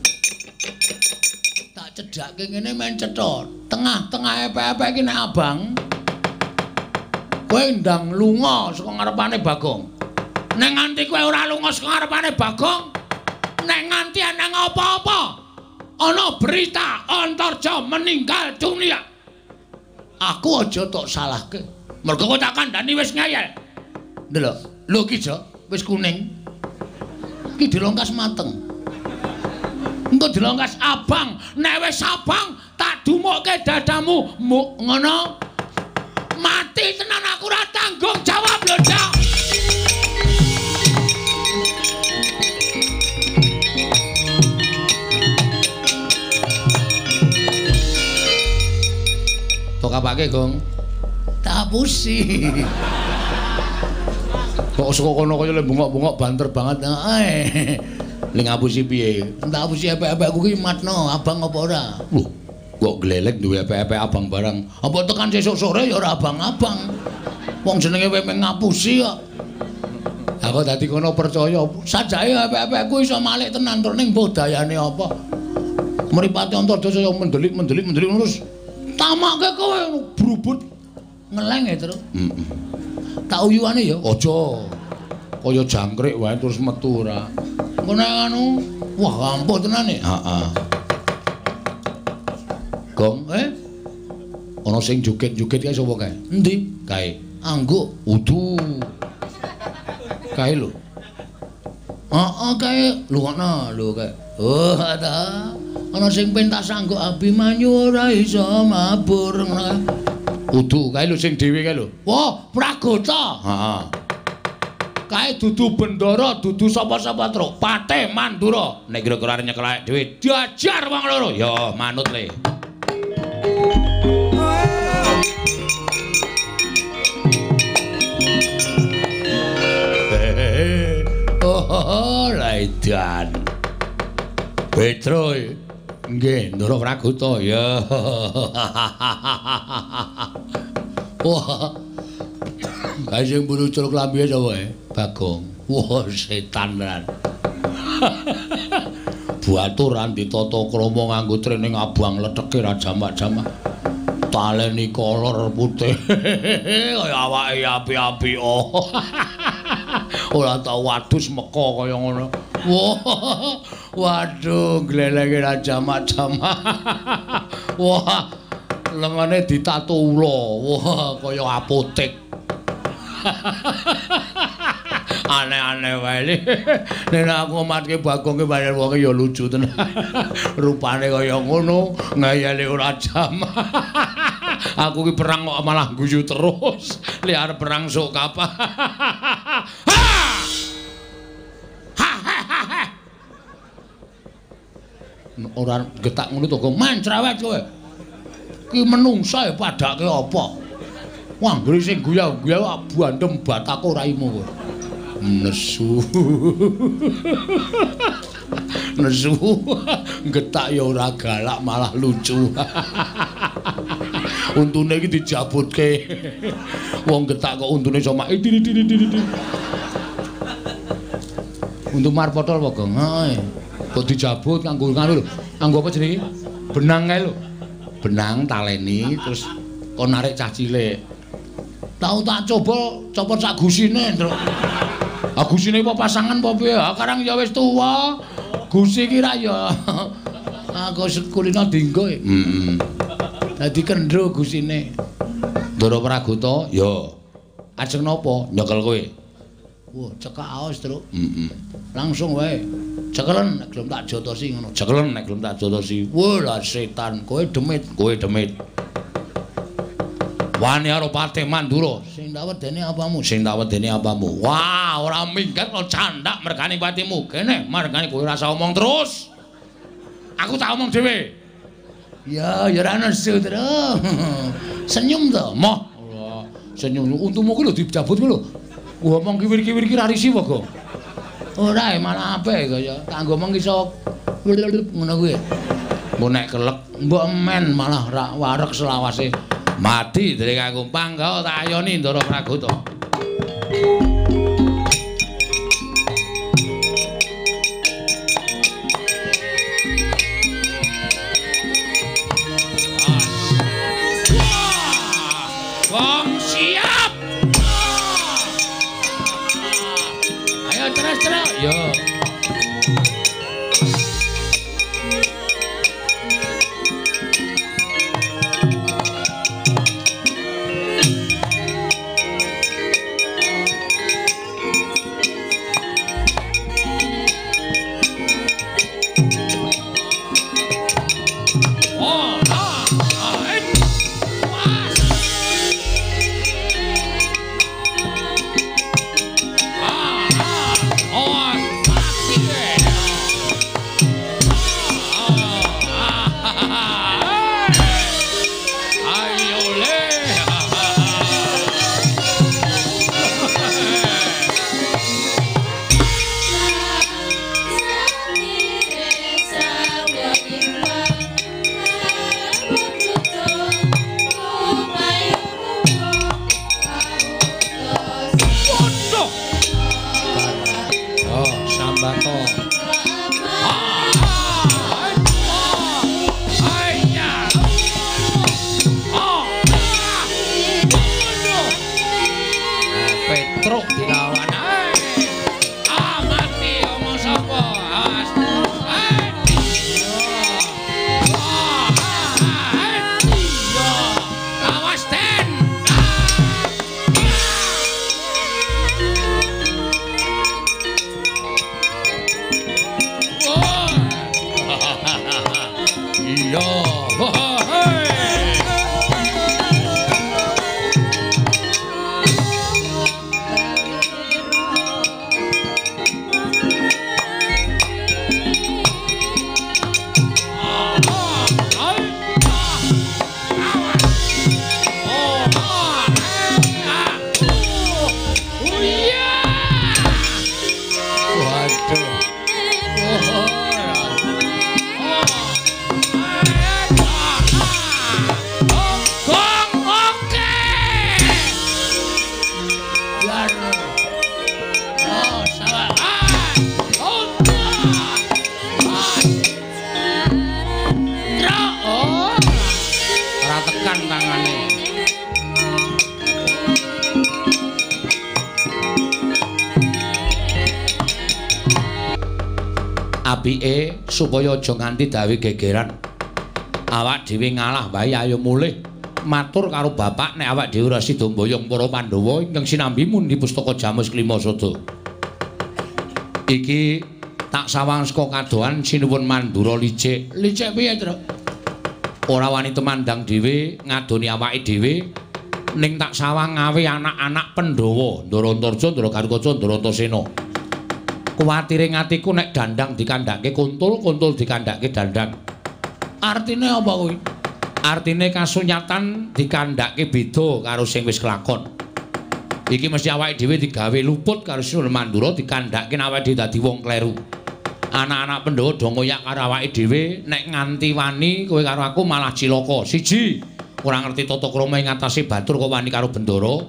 Tak cedhake ngene men cetha. Tengah-tengah epek-epek iki nek abang kowe ndang lunga saka ngarepane Bagong. Nek nganti kowe ora lunga saka ngarepane Bagong, nek nganti ana apa-apa, ana berita Antarja meninggal dunia. Aku aja tok salahke. Mergo kowe tak kandhani wis ngayal. Ndelok, lho iki Jo, wis kuning. Iki dilongkas mateng. Engko dilongkas abang, nek wis abang tak dumo nglembukke dadamu ngono. Mati tenan aku ora tanggung jawab lho, Cak. Tok apake, Gong? Tapusi. Kok saka kono kaya bungok-bungok banter banget. Heeh. Ning ngapusi piye? Tapusi epek-epekku ki matno, abang apa ora? Lho, kok glelek duwe epek-epek abang barang. Apa tekan sesuk sore ya ora abang-abang. Wong jenenge wemeng ngapusi kok. Aku dadi kono percaya. Sajake epek-epekku iso malik tenan tur ning mbuh dayane apa. Mripate Antadosa mendelik terus tamake kowe brubut ngeleng ya terus. Heeh. Tak uyuane ya. Aja. Kaya jangkrik wae terus metu ora. Ngono anu. Wah, ampuh tenan e. Heeh. Gong, ana sing joget-joget kae sapa kae? Endi? Kae. Angguk. Udu. Kae lho. Heeh, kae lungono lho kae. Oh, ta. Ana sing pentas angguk Abimanyu ora iso mabur ngono. Udu kae lho sing dhewe kae lho. Wah, Pragota. Heeh. Kae dudu Bendara, dudu sapa-sapa truk. Patih Mandura. Nek kira-kira arep nyekel awake dhewe diajar wong loro. Ya manut le. Oh, Laidan. Petro. Nggih, Ndara Pragota ya. Wah. Kae sing bunucul klambi sapa e? Bagong. Wah, setan tenan. Buaturan ditata krama nganggo trening abang leteke ra jamak-jamak. Taleni kolor putih. Kaya awake api-api. Ora tau wadus meko kaya ngono. Wah, waduh, gleleke ra jamak-jamak. Wah, lengane ditato ula. Wah, kaya apotek. Aneh-aneh wae. Nek aku ngomatke Bagong ki pancen wonge ya lucu tenan. Rupane kaya ngono, ngayale ora jamak. Aku ki perang kok malah guyu terus. Lek arep perang sok kapan. Ora getak ngono to, man cerewet kowe. Ki menungsa ya padake apa? Wah, nggri sing guyah-guyah bandem batako raimu kowe. Nesu. Nesu. Getak ya ora galak malah lucu. Untune iki dijabutke. Wong getak kok untune somak. Untuk marpotol apa, Gong? Heeh. Kok dijabut nganggo lho. Nganggo apa jenenge? Benang kae lho. Benang taleni terus kon narik cah cilik. Tau tak coba copot sak gusine, Nduk. Ah gusine apa pasangan apa piye? Ah karang ya wis tuwa. Gusi ki ra ya. Aku kulino dinggo. Heeh. Dadi kendro gusine. Ndara Pragota, ya. Ajeng napa? Nyekel kowe. Wah, cekak aos, Truk. Heeh. Langsung wae. Cekelen nek gelem tak jotosi ngono. Cekelen nek gelem tak jotosi. Wah, lah setan, kowe demit. Wani karo Patih Mandura. Sing tak wedeni apamu? Sing tak wedeni apamu? Wah, ora minggat kok candak mergane patimu. Kene mergane kowe ora usah omong terus. Aku tak omong dhewe. Ya, ya ora nesu, Truk. Senyum to. Moh. Senyum untumu ki lho dicabut ki lho. Ngomong kiwir-kiwir ki ra risi wae, Gong. Ora malah apik kaya kanggo meng iso ngono kuwi. Mbok nek kelek Mbok men malah ra wareg selawase. mati dari aku panggawa tak ayoni Ndara Pragota. Wong siap. Ayo terus. Yo. apike supaya aja nganti dawe gegeran. Awak dhewe ngalah wae ayo mulih. Matur karo bapak nek awak dhewe ora sida mboyong para Pandhawa ingkang sinambi mundi pustaka Jamus Klimasada. Iki tak sawang saka kadohan sinuwun Mandura licik. Licik piye, Tru? Ora wani temandang dhewe ngadoni awake dhewe ning tak sawang ngawe anak-anak Pandhawa, Ndarantarja, Ndarakaca, Ndarantasena. Kuwatire ngatiku nek dandang dikandhake kuntul, kuntul dikandhake dandang. Artine apa kuwi? Artine kasunyatan dikandhake beda karo sing wis kelakon. Iki mesti awake dhewe digawe luput karo Sinuwun Mandura dikandhake awake dhewe dadi wong kleru. Anak-anak Pandhawa do ngoyak karo awake dhewe nek nganti wani kowe karo aku malah cilaka. Siji, ora ngerti tata krama ing atase batur kok wani karo Bendara.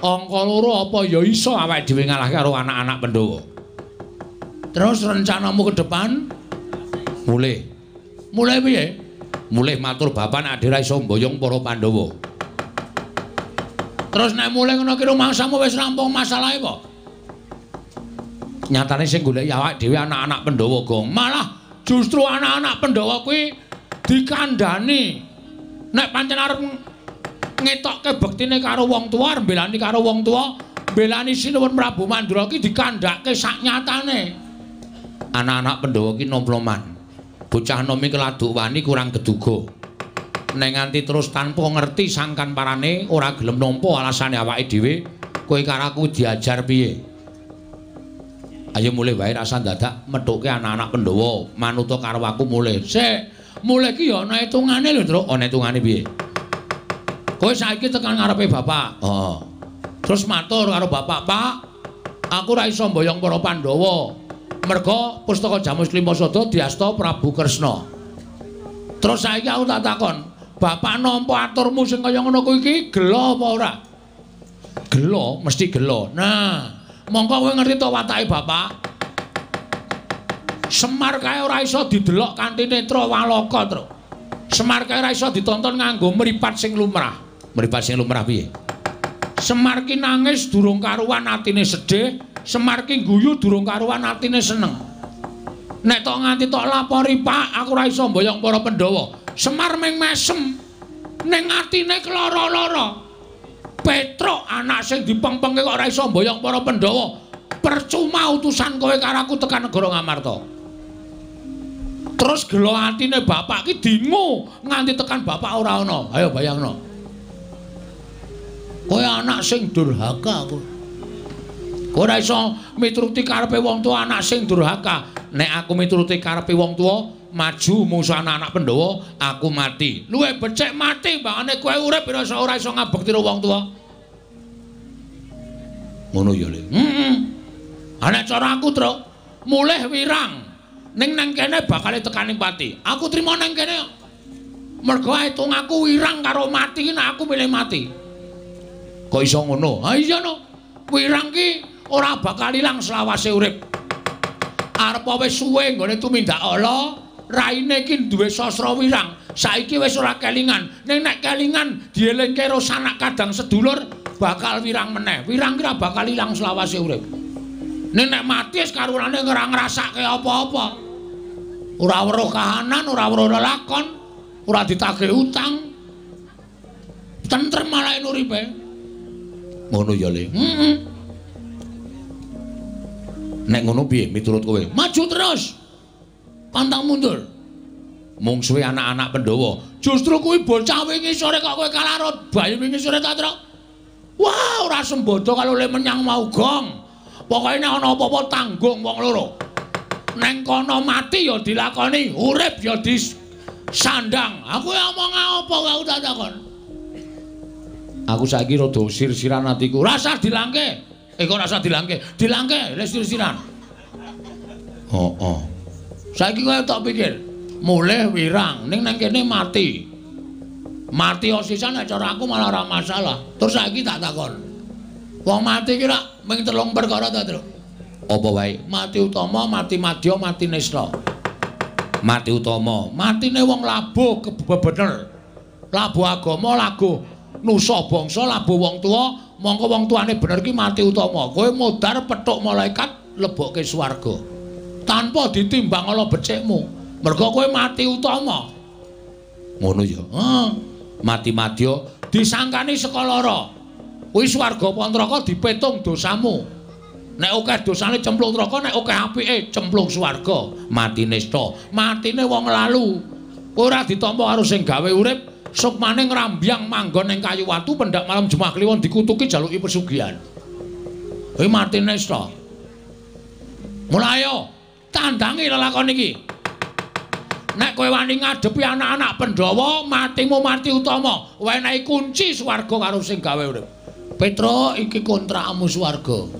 Angka loro apa ya iso awake dhewe ngalahke karo anak-anak Pandhawa. Terus rencanamu ke depan? Mulih. Mulai piye? Mulih matur bapak nek ora iso mboyong para Pandhawa. Terus nek mulai ngono ki rumangsamu wis rampung masalahe apa? Nyatane sing goleki awake dhewe anak-anak Pandhawa, Gong. Malah justru anak-anak Pandhawa kuwi dikandhani. Nek pancen arep ngetokke bektine karo wong tuwa, mbelani karo wong tuwa, mbelani Sinuwun Prabu Mandura ki dikandhake sak nyatane. Anak-anak Pandhawa ki nom-noman. Bocah nom iki laduk wani kurang geduga. Nek nganti terus tanpa ngerti sangkan parane ora gelem nampa alasane awake dhewe, kowe karo aku diajar piye? Ayo mulih wae rasa dadak methuke anak-anak Pandhawa manut karo aku mulih. Sik, mulih ki ya ana hitungane lho, Truk. Ana hitungane piye? Kowe saiki tekan ngarepe bapak. Heeh. Terus matur karo bapak, "Pak, aku ora iso mboyong para Pandhawa. Merga pustaka Jamus Klimasada diasta Prabu Kresna." Terus saiki aku tak takon, "Bapak nampa aturmu sing kaya ngono kuwi iki gelo apa ora?" Gelo, mesti gelo. Nah, mongko kowe ngerti to watake bapak? Semar kae ora iso didelok kanthi netra waloka, Truk. Semar kae ora iso ditonton nganggo mripat sing lumrah. Mripat sing lumrah piye? Semar ki nangis durung karuan atine sedih, Semar ki guyu durung karuan atine seneng. Nek tok nganti tok lapori, "Pak, aku ora iso mboyong para Pandhawa." Semar ming mesem ning atine keloro-loro. Petruk anak sing dipengpengke kok ora iso mboyong para Pandhawa. Percuma utusan kowe karo aku tekan negara Ngamarta. Terus gelo atine bapak ki dingu nganti tekan bapak ora ana. Ayo bayangno. Kowe anak sing durhaka kowe. Kowe ora iso mituruti karepe wong tuwa, anak sing durhaka. Nek aku mituruti karepe wong tuwa, maju musuh anak-anak Pandhawa, aku mati. Luwih becik mati mbangane kowe urip ora iso ngabekti karo wong tuwa. Ngono ya, Le. Heeh. Nek cara aku, Truk, mulih wirang. Ning nang kene bakal tekaning pati. Aku trima nang kene. Mergo hitung aku wirang karo mati, nek aku milih mati. Kok iso ngono? Ha iya no. Wirang ki ora bakal ilang selawase urip. Arep wis suwe nggone tumindak ala, raine ki duwe sastra wirang. Saiki wis ora kelingan. Ning nek kelingan dielingke karo sanak kadang sedulur bakal wirang meneh. Wirang ki ora bakal ilang selawase urip. Ning nek mati wis karunane ora ngrasake apa-apa. Ora weruh kahanan, ora weruh lelakon, ora ditagih utang. Tentrem malah uripe. Ngono ya, Le. Heeh. Nek ngono piye miturut kowe? Maju terus. Pantang mundur. Mungsuhe anak-anak Pandhawa. Justru kuwi bocah wingi sore kok kowe kalarut bayi wingi sore ta, Truk? Wah, ora sembodo kalau le menyang mau gong. Pokoke nek ana apa-apa tanggung wong loro. Neng kono mati ya dilakoni, urip ya disandang. Aku ngomong apa kau tak takon? Aku saiki rada sir-siran atiku. Rasa dilangke. Kok rasa dilangke? Dilangke sir-siran. Heeh. Saiki kowe tak pikir, mulih wirang ning nang kene mati. Mati osisan nek cara aku malah ora masalah. Terus saiki tak takon. Wong mati ki rak mung 3 perkara ta, Truk? Apa wae? Mati utama, mati madya, mati nista. Mati utama. Matine wong labuh bener. Labuh agama, labuh nusa bangsa, labuh wong tuwa, mongko wong tuane bener ki mati utama. Kowe modar petuk malaikat lebokke swarga. tanpa ditimbang ala becikmu. Mergo kowe mati utama. Ngono ya. Mati madya disangkani saka lara. Kuwi swarga apa neraka dipetung dosamu. Nek akeh dosane cemplung neraka, nek akeh apike cemplung swarga. Mati nista, matine wong lalu. Ora ditampa karo sing gawe urip, sukmane ngrambyang manggon ning kayu watu pendak malam Jemah Kliwon dikutuki jaluki pesugihan. Kuwi mati nista. Mulai ayo tandangi lelakon iki. Nek kowe wani ngadepi anak-anak Pandhawa, matimu mati utama. Wenehi kunci swarga karo sing gawe urip. Petruk, iki kontrakmu swarga.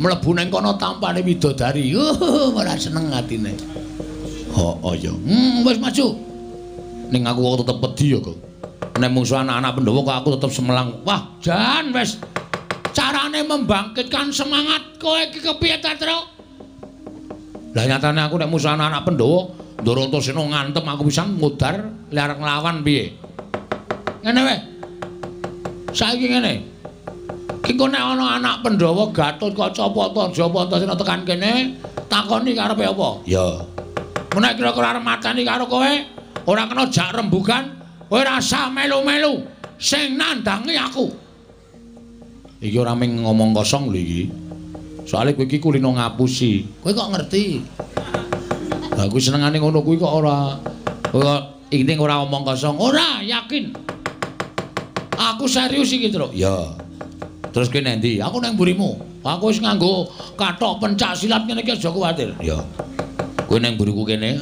Mlebu ning kono tampane widodari. Ora seneng atine. Oh ya. Wis maju. Ning aku kok tetep wedi ya, Kang. Nek musuh anak-anak Pandhawa kok aku tetep semelang. Wah, jan wis. Carane membangkitkan semangat kowe iki kepiye ta, Truk? Lah nyatane aku nek musuh anak-anak Pandhawa Ndarantasena ngantem aku pisan ngudar arep nglawan piye? Ngene wae. Saiki ngene. Iki nek ana anak Pandhawa Gatotkaca apa Antasena tekan kene, takoni karepe apa? Ya. Menek kira-kira arep mateni karo kowe, ora kena jak rembugan, kowe rasa melu-melu sing nandangi aku. Iki ora mung ngomong kosong lho iki. Soale kowe iki kulino ngapusi. Kowe kok ngerti? Aku senengane ngono kuwi kok ora ini ora omong kosong. Ora, yakin. Aku serius iki, Truk. Ya. Terus kowe nendi? Aku nang mburimu. Aku wis nganggo kathok pencak silat ngene iki aja kuwatir. Ya. Kowe nang mburiku kene.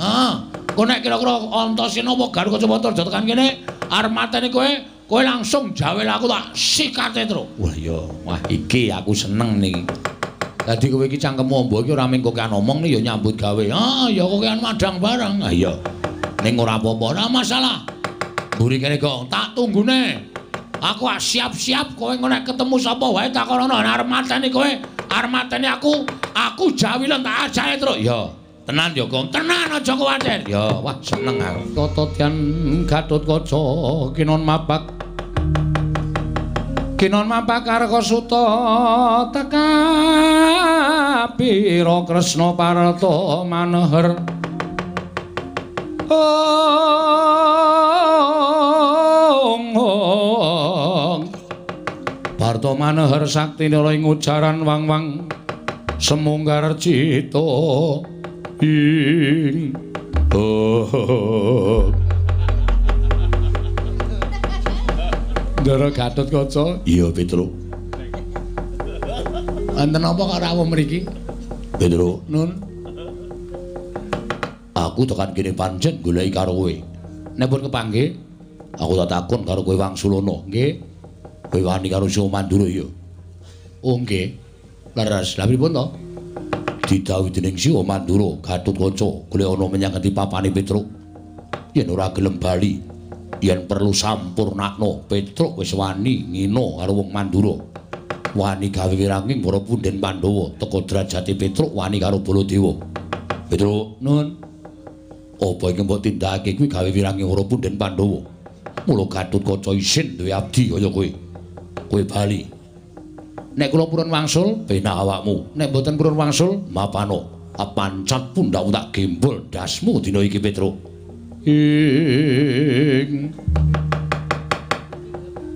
Kowe nek kira-kira Antasena apa Gatotkaca aja tekan kene, arep mateni kowe langsung jawel aku tak sikate, Truk. Wah, ya. Wah, iki aku seneng niki. Dadi kowe iki cangkemmu ombo iki ora mung kokean omong ya nyambut gawe. Ya kokean madang bareng. Iya. Ning ora apa-apa, ora masalah. Mburi kene kok tak tunggune. Aku siap-siap kowe nek ketemu sapa wae takonono arep mateni kowe, arep mateni aku jawilen tak ajahe terus. Ya. Tenan ya, Kong. Tenan aja kuwatir. Ya, wah seneng aku. Tototyan Gatotkaca kinon mapak Karkasuta teka pira Kresna Parta maneher Parta maneher saktine ing ujaran wang-wang semunggar cita ing Ndara Gatotkaca. Iya, Petruk. Wonten apa karo awak mriki? Petruk, Nun. Aku tekan kene pancen goleki karo kowe. Nek pun kepanggih, aku tak takon karo kowe Wangsulana, nggih. Kowe wani karo Sio Mandura ya? Oh, nggih. Leres. Lah pripun to? Didhawuhi dening Sio Mandura, Gatotkaca golek ana menyang ngendi papane Petruk. Yen ora gelem bali, yen perlu sampurnakno, Petruk wis wani ngina karo wong Mandura. Wani gawe wiranging para punden Pandhawa, teka derajate Petruk wani karo Baladewa. Petruk, Nun. Apa iki mbok tindakake kuwi gawe wiranging para punden Pandhawa. Mula Gatotkaca isin duwe abdi kaya kowe. Kowe bali. Nek kula purun wangsul, penak awakmu. Nek mboten purun wangsul, mapano. Apancat pundhakmu tak gembol dasmu dina iki, Petruk.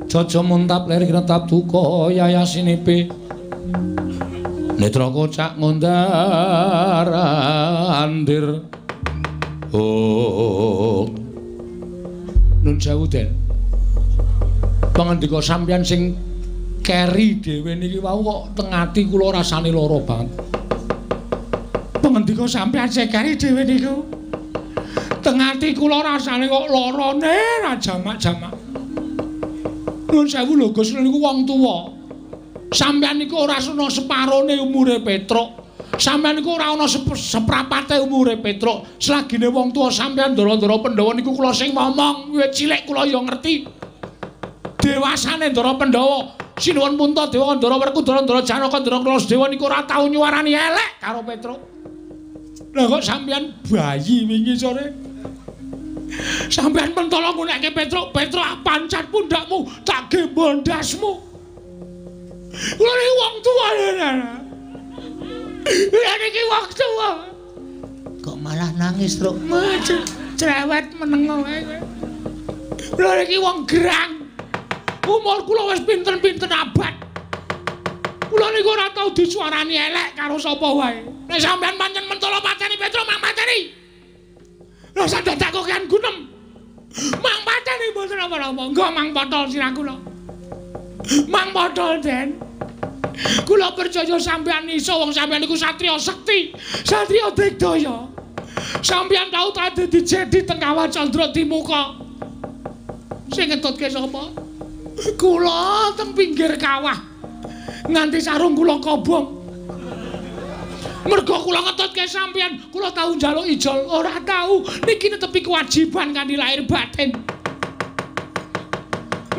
Jaja muntap lir kinetap duka yayasinipe netra kocak ngondar andir. Nun sewu Den, pangandika sampeyan sing keri dhewe niki wau kok teng ati kula rasane lara banget. Pangandika sampeyan sing keri dhewe niku teng ati kula rasane kok larane ra jamak-jamak. Nun sewu lho Gus niku wong tuwa. Sampeyan niku ora ana separone umure Petruk. Sampeyan niku ora ana seprapate umure Petruk. Selagine wong tuwa sampeyan Ndara-ndara Pandhawa niku kula sing ngomong, wiwit cilik kula ya ngerti. Dewasane Ndara Pandhawa, Sinuwun Puntadewa, Ndara Werkudara, Ndara Janaka, Ndara Klasdewa niku ora tau nyuwarani elek karo Petruk. Lah kok sampeyan bayi wingi sore? Sampeyan mentolo ngunekke Petruk, Petruk pancat pundakmu, tak gembol ndasmu. Kula iki wong tuwa lho. Ya niki wong tuwa. Kok malah nangis, Truk? Cerewet menengo ae kowe. Lha iki wong gerang. Umur kula wis pinten-pinten abad. Kula niku ora tau disuarani elek karo sapa wae. Nek sampean pancen mentolo pateni Petro Mang Pateni. Lha sak dadak kokean gunem. Mang Pateni mboten apa-apa. Nggo Mang Potol sirah kula. Mang Potol Den. Kula percaya sampean iso wong sampean niku satriya sekti, satriya digdaya. Sampeyan tau ta dadi jedi teng Kawah Candra Timuka. Sing ngetutke sapa? Kula teng pinggir kawah. Nganti sarung kula kobong. Mergo kula ngetutke sampeyan, kula tau njaluk ijol, ora tau. Niki netepi kewajiban kanthi lahir batin.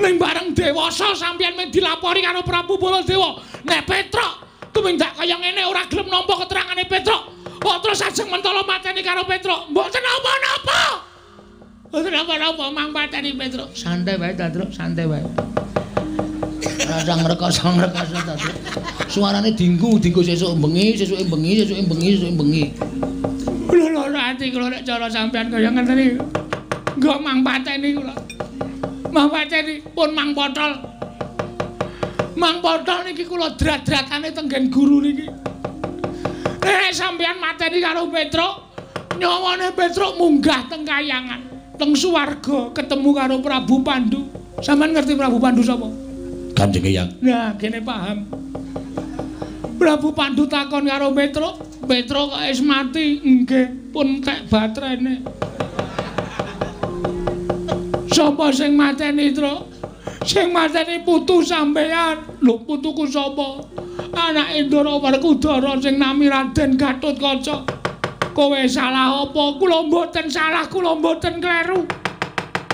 Ning bareng dewasa sampeyan mung dilapori karo Prabu Baladewa. Nek Petruk tumindak kaya ngene ora gelem nampa keterangane Petruk. Kok terus ajeng mentolo mateni karo Petruk. Mboten napa-napa. Mboten napa-napa Mang Pateni Petruk. Santai wae ta, Truk, santai wae. Ora ngrekoso ta, Truk. Suarane dinggu sesuk bengi, sesuke bengi, sesuke bengi. Lho ati kula nek cara sampean kaya ngeten iki. Nggo Mang Pateni kula. Mang Pateni pun Mang Potol. Mang Potol niki kula drat-dratane tenggen guru niki. Sampeyan mateni karo Petruk, nyawane Petruk munggah teng kayangan, teng swarga ketemu karo Prabu Pandu. Sampeyan ngerti Prabu Pandu sapa? Kanjeng Eyang. Nah, kene paham. Prabu Pandu takon karo Petruk, Petruk kok wis mati? Nggih, pun tek batrene. Sapa sing mateni, Truk? Sing mateni putu sampeyan. Lho, putuku sapa? Anake Ndara Werkudara sing nami Raden Gatotkaca. Kowe salah apa? Kula mboten salah, kula mboten kleru.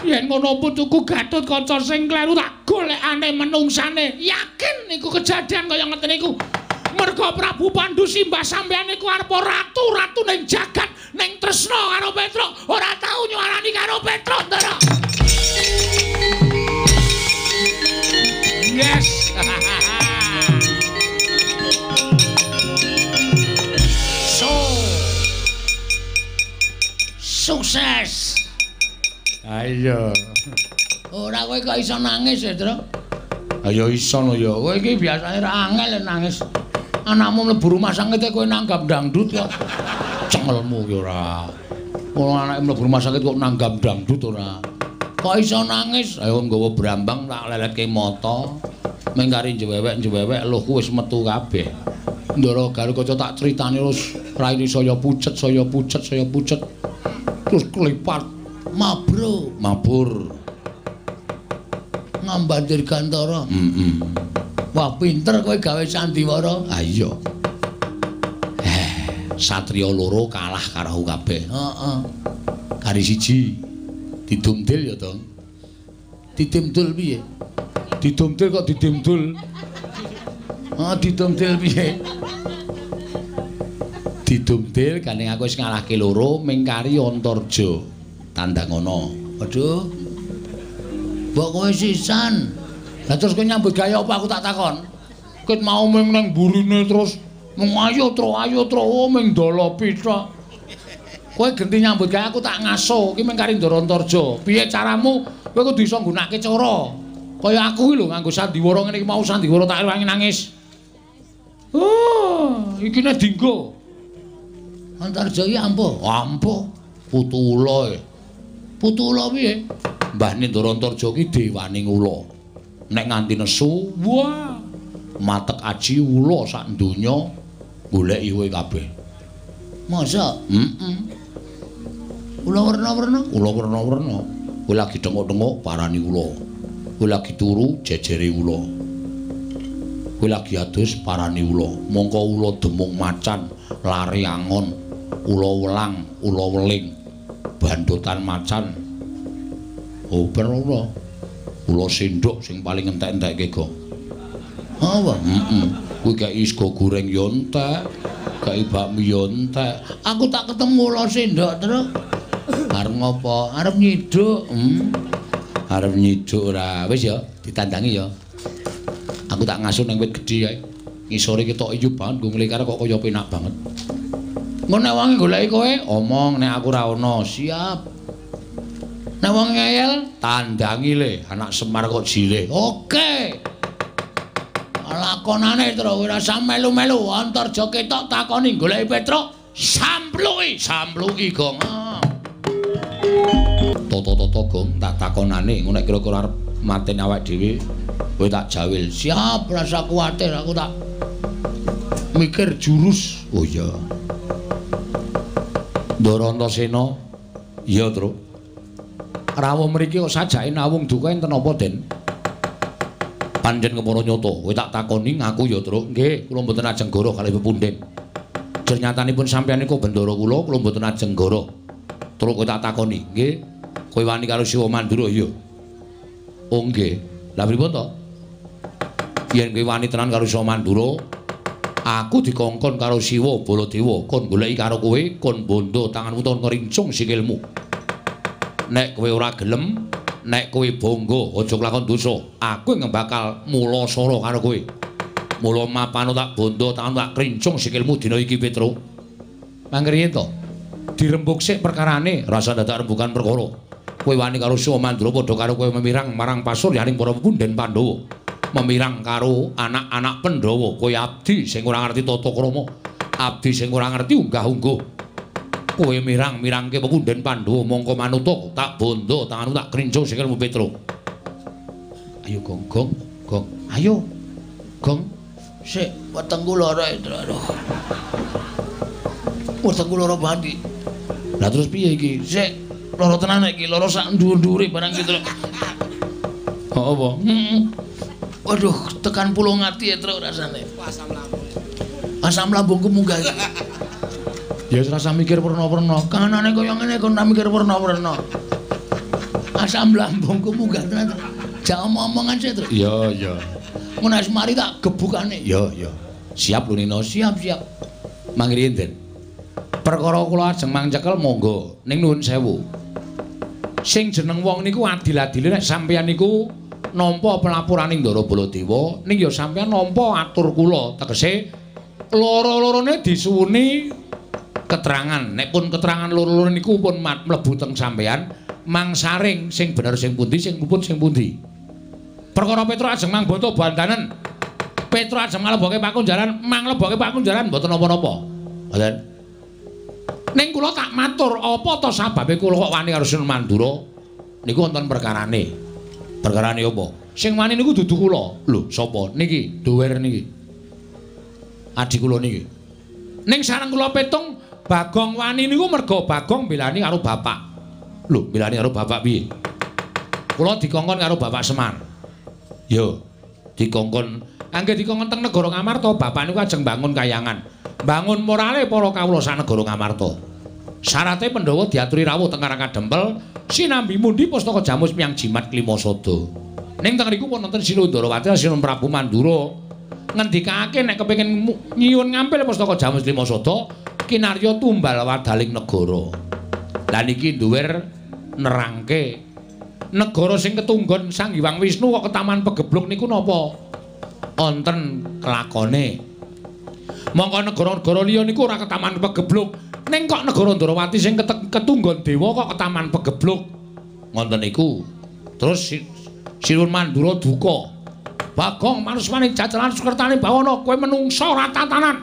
Yen ngono putuku Gatotkaca sing kleru tak golekane menungsane. Yakin niku kejadian kaya ngeten niku. Merga Prabu Pandu simbah sampeyan niku arepa ratu-ratu ning jagat, ning tresna karo Petruk, ora tau nyuarani karo Petruk, Ndara. Yes. Sukses. Ayo. Ora kowe kok iso nangis ya, Truk? Ayo iso lho ya. Kowe iki biasane ra angel nangis. Anakmu mlebu rumah sakit kowe nanggap dangdut kok. Cengelmu ki ora. Wong anake mlebu rumah sakit kok nanggap dangdut ora. Kok iso nangis? Ayo nggawa brambang tak leletke mata. Mengkari njewewek lhoku wis metu kabeh. Ndara Gatotkaca tak critani terus raine saya pucet. Terus klipat mabur ngambandir Gantara. Wah pinter kowe gawe sandiwara. Ah iya. Satriya loro kalah karo kabeh. Heeh. Kari siji didumdil ya, Dong. Didimdul piye? Didumdil kok didimdul. Didumdil piye? Didumdil gandeng aku wis ngalahke loro mingkari Antarja. Tandang ngono. Waduh. Mbok kowe sisan. Lah terus kowe nyambut gawe apa aku tak takon? Ket mau ming nang burine terus mung ayo tro ming ndolopi tok. Kowe genti nyambut gawe aku tak ngaso iki mingkari Ndara Antarja. Piye caramu kowe kudu iso nggunakake cara. Kaya aku iki lho nganggo sandiwara ngene iki mau sandiwara tak ewangi nangis. Oh, iki nek dinggo. Antarja iki ampuh. Ampuh. Putu ula. Putu ula piye? Mbahne Ndara Antarja ki dewaning ula. Nek nganti nesu, wah, matek aji ula sak donya goleki kowe kabeh. Masa? Ula werna-werna? Ula werna-werna. Kowe lagi tengok-tengok parani ula. Kowe lagi turu jejere ula. Kowe lagi adus parani ula. Mongko ula demung macan, lari angon, ula welang, ula weling, bandotan macan. Oh, bener ula sendok sing paling entek-entekke go. Apa? Kuwi gak isgo goreng yo entek, gak bakmi yo entek. Aku tak ketemu ula sendok terus. Arep ngopo? Arep nyiduk. Arep nyiduk ora. Wis ya, ditandangi ya. Aku tak ngasuh nang wit gedhi ae. Ngisore ketok iyu banget nggo nglikar kok kaya penak banget. Engko nek wong goleki kowe, omong nek aku ora ono, siap. Nek wong ngeyel, tandangi le, anak Semar kok jile. Oke. Lakonane terus ora usah melu-melu, Antarja ketok takoni goleki Petruk, sampluki Gong. Toto Gong tak takonane ngono nek kira-kira arep mateni awake dhewe kowe tak jawil. Siap, rasa kuwatir aku tak mikir jurus. Oh iya. Ndara Antasena. Iya, Tru. Rawuh mriki kok sajake nawung duka enten apa, Den? Panjen kemana nyata. Kowe tak takoni ngaku ya, Tru. Nggih, kula mboten ajeng goro kalih pepunden. Jernyatanipun sampeyan niku bendara kula mboten ajeng goro. Tru kowe tak takoni, nggih. Kowe wani karo Siwa Mandura ya? Oh nggih. Lah pripun to? Yen kowe wani tenan karo Siwa Mandura, aku dikongkon karo Siwa Baladewa kon goleki karo kowe, kon bondo tanganmu ton ngrincung sikilmu. Nek kowe ora gelem, nek kowe bangga aja kelakon dosa, aku yang bakal mula sara karo kowe. Mula mapano tak bondo tanganmu tak krincung sikilmu dina iki, Petruk. Mangriyen to? Dirembuk sik perkarane, rasa dadak rembukan perkara. Kowe wani karo Siwa Mandura padha karo kowe memirang marang pasuryaning para pepunden Pandhawa. Memirang karo anak-anak Pandhawa, kowe abdi sing ora ngerti tata krama, abdi sing ora ngerti unggah-ungguh. Kowe mirang-mirangke pepunden Pandhawa mongko manuta tak bondo tanganmu tak krincung sikilmu, Petruk. Ayo Gong. Ayo. Gong. sik wetengku lara itu. Aduh. Wetengku lara banget. Lah terus piye iki? Sik lara tenan iki, lara sak dhuwur-dhuwure barang gitu. Oh apa? Waduh, tekan pulung ati ya Truk rasane. Asam lambungku munggah iki. Ya wis rasa mikir perna-perna. Kanane kaya ngene kon tak mikir perna-perna. Asam lambungku munggah tenan. Jangan omongan sih Truk. Iya. Mun wis mari tak gebukane. Iya. Siap lho Nino. Siap. Mangriyen, Den. Perkara kula ajeng mangcekel monggo ning nuwun sewu. Sing jeneng wong niku adil-adile nek sampeyan niku nampa pelapuraning Ndara Baladewa ning ya sampeyan nampa atur kula tegese loro-lorone disuwuni keterangan. Nek pun keterangan loro-loro niku pun mlebu teng sampeyan mangsaring sing bener sing pundi sing puput sing pundi. Perkara Petruk ajeng mangboto bandanen. Petruk ajeng nglebokke pakunjaran, manglebokke pakunjaran mboten napa-napa. Mboten. Ning kula tak matur apa to sababe kula kok wani karo Siwa Mandura? Niku wonten perkarane. Perkarane apa? Sing wani niku dudu kula. Lho, sapa? Niki, Dower niki. Adik kula niki. Ning sareng kula petung Bagong wani niku merga Bagong belani karo bapak. Lho, belani karo bapak piye? Kula dikongkon karo Bapak Semar. Yo, dikongkon. Angge dikongkon teng negara Ngamarta, bapak niku ajeng bangun kayangan. Bangun morale para kawula sak negara Ngamarta. Syarate Pandhawa diaturi rawuh teng Karangkadempel, sinambi mundi pustaka Jamus miyang jimat Klimasada. Ning teng riku wonten Sila Ndarawati Sinuhun Prabu Mandura ngendikake nek kepengin nyuwun ngampil pustaka Jamus Klimasada kinarya tumbal wadaling negara. Lah niki duwer nerangke negara sing ketunggon Sang Hyang Wisnu kok ketaman pegebluk niku napa? Wonten kelakone. Mongko negara-negara liya niku ora ketaman pegebluk, ning kok negara Ndarawati sing ketunggon dewa kok ketaman pegebluk. Ngoten niku. Terus Sinuhun Mandura duka. Bagong manuswane jajalan Sukertane bawana kowe menungsa ora tatanan.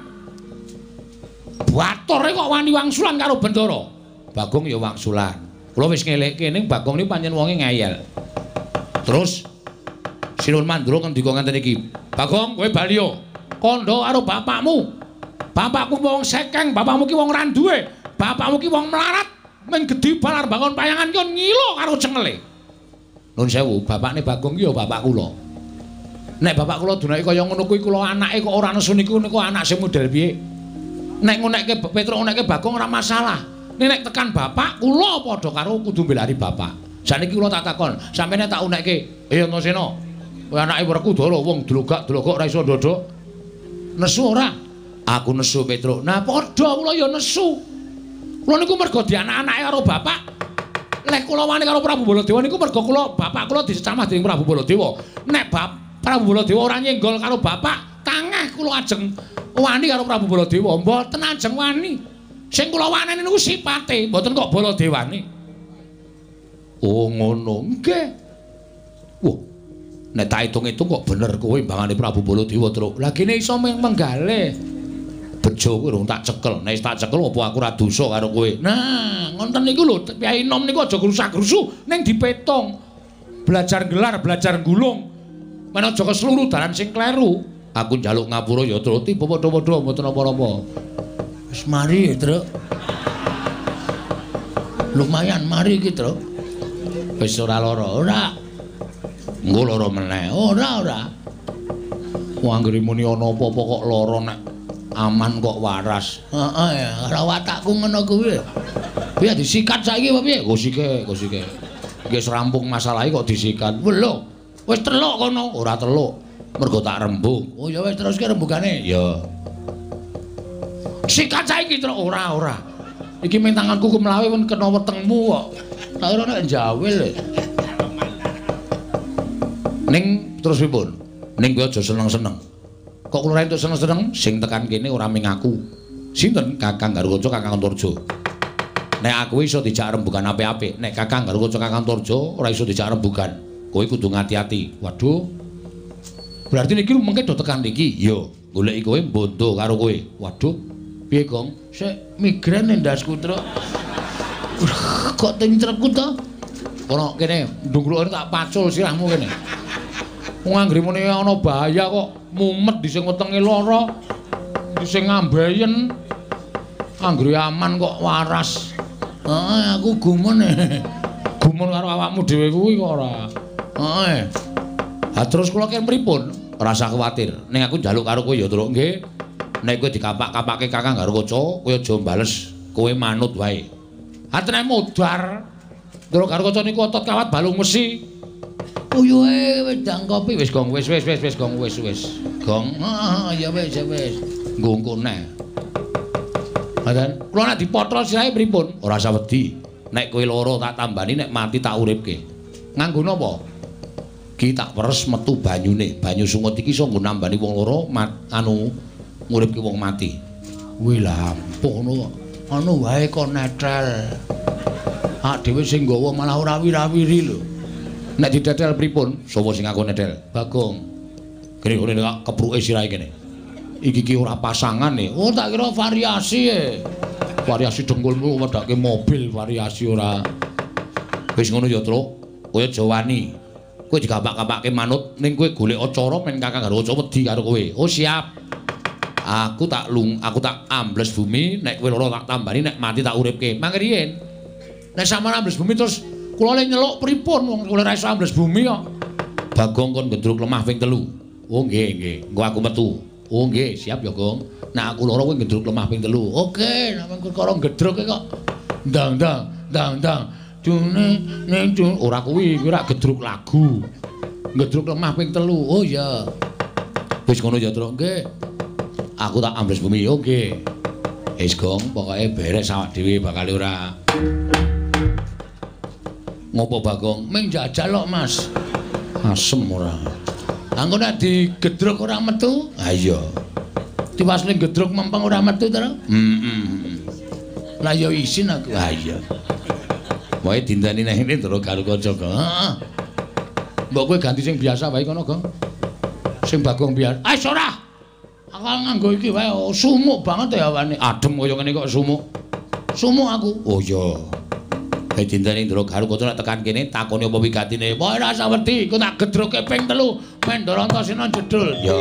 Batore kok wani wangsulan karo Bendara. Bagong ya wangsulan. Kula wis ngelekke ning Bagong niku pancen wonge ngeyel. Terus Sinuhun Mandura ngendika ngenten iki, "Bagong, kowe bali yo. Kandha karo bapakmu. Bapakku wong sekeng, bapakmu ki wong randuwe. Bapakmu ki wong melarat. Men gedhi balar bangun payangan ki ngilo karo cengele." Nuwun sewu, bapakne Bagong ki ya bapak kula. Nek bapak kula dunake kaya ngono kuwi kula anake kok ora nesu niku anak sing model piye? Nek ngonekke Petruk ngonekke Bagong ora masalah. Nek tekan bapak kula padha karo kudu mbelani bapak. Saniki kula tak takon, sampene tak unekke, Antasena. Kowe anake Werkudara wong dlogak-dlogok ora iso ndodok. Nesu ora? Aku nesu Petruk. Nah padha kula ya nesu. Kula niku mergo dianak-anake karo bapak. Lek kula wani karo Prabu Baladewa niku mergo kula bapak kula disecamah dening Prabu Baladewa. Nek Prabu Baladewa ora nyenggol karo bapak, tangeh kula ajeng wani karo Prabu Baladewa. Mboten ajeng wani. Sing kula waneni niku sipate, mboten kok Baladewane. Oh ngono, nggih. Wah, nek tak hitung-hitung kok bener kowe mbangane Prabu Baladewa, Truk. Lah kene iso menggalih. Bejo kowe rung tak cekel. Nek tak cekel apa aku ora dosa karo kowe. Nah, ngonten niku lho, Kyai Nom niku aja grusak-grusu ning dipetung. Belajar gelar, belajar gulung. Men aja kesluru dalan sing kleru. Aku njaluk ngapura ya, Truk. Tiba padha-padha mboten apa-apa. Wis mari, Truk. Lumayan mari iki, Truk. Wis ora lara, ora. Engko lara meneh. Ora. Wong anggere muni ana apa-apa kok lara nek aman kok waras. Heeh, karo watakku ngono kuwi. Piye disikat saiki apa piye? Gosike. Nggih rampung masalahe kok disikat. Lho, Wis teluk kono. Ora teluk. Mergo tak rembug. oh ya wis teruske rembugane. Ya. Sikat saiki Truk. Ora. Iki ming tanganku kumlawe pun kena wetengmu kok. Tak kira nek njawil. Ning terus pripun? Ning kowe aja seneng-seneng. Kok kula entuk seneng-seneng sing tekan kene ora ming aku. Sinten? Kakang Garukaca, Kakang Antarja. Nek aku iso dijak rembugan apik-apik, nek Kakang Garukaca, Kakang Antarja ora iso dijak rembugan. Kowe kudu ngati-ati. Waduh. Berarti niki mengke do tekan niki. Yo, goleki kowe mbondo karo kowe. Waduh. Piye, Gong? Sik migren ndasku, Truk. Kok tincretku to? Kono kene ndungklukane tak pacul sirahmu kene. Wong anggere muni ana bahaya kok mumet di sing wetenge lara. Di sing ngambayen. Anggere aman kok waras. Heeh, aku gumun. Gumun karo awakmu dhewe kuwi kok ora. Heeh. Ha terus kula kene pripun? Ora usah kuwatir. Ning aku njaluk karo kowe ya, Truk, nggih. Nek kowe dikapak-kapake Kakang Garukaca, kowe aja bales. Kowe manut wae. Atene modar. Truk Garukaca niku otot kawat balung mesi. Uyuhe wedang kopi Wis Gong, wis Gong, wis. Gong. Heeh, ya wis. Ngungkuk neh. Ngoten. Kula nek dipotol sirahe pripun? Ora usah wedi. Nek kowe lara tak tambani, nek mati tak uripke. Nganggo napa? Ki tak peres metu banyune. Banyu sungut iki iso nggo nambani wong lara nguripke wong mati. Wih lah, ngono. Anu wae kok netel. Hak dhewe sing nggawa malah ora wira-wiri lho. Nek didetel pripun? Sapa sing aku nedel? Bagong. Kene kepruke sirahe kene. Iki ki ora pasangan e. Oh, tak kira variasi e. Variasi dengkulmu wedake mobil variasi ora. Wis ngono ya, Truk. Kowe aja wani. Kowe digapak-gapakke manut ning kowe golek acara men Kakang Garukaca wedi karo kowe. Oh, siap. Aku tak ambles bumi, nek kowe lara tak tambani, nek mati tak uripke. Mangke riyen. Nek sampeyan ambles bumi terus kula le nyeluk pripun wong kula ora iso ambles bumi kok. Bagong kon gendruk lemah ping 3. Oh nggih. Engko aku metu. Oh nggih, siap ya, Gong. Nek aku lara kowe gendruk lemah ping 3. Oke, nek perkara gedruk kok dang. Dune. Ora kuwi ora gedruk lagu. Gedruk lemah ping 3. Oh iya. Wis ngono ya, Truk. Nggih. Aku tak ambles bumi. Oh nggih. Wis Gong, pokoke beres awak dhewe bakal ora. Ngopo Bagong? Ming jajal kok, Mas. Asem ora. Angko nek digedruk ora metu? Ha iya. Diwasne gedruk mempeng ora metu to? Lah ya isin aku. Ha iya. Wae dindani nang ngene terus karo kanca, Gong. Heeh. Mbok kowe ganti sing biasa wae kono, Gong. Sing Bagong biasa. Ora. Aku nganggo iki wae sumuk banget ya awane. Adem kaya ngene kok sumuk. Sumuk aku. Oh iya. Kae dindani Ndara Garukaca nek tekan kene takoni apa wigatine. Wae ora usah wedi, ku tak gedruke ping 3. Mendoro Antasena jedul. Ya.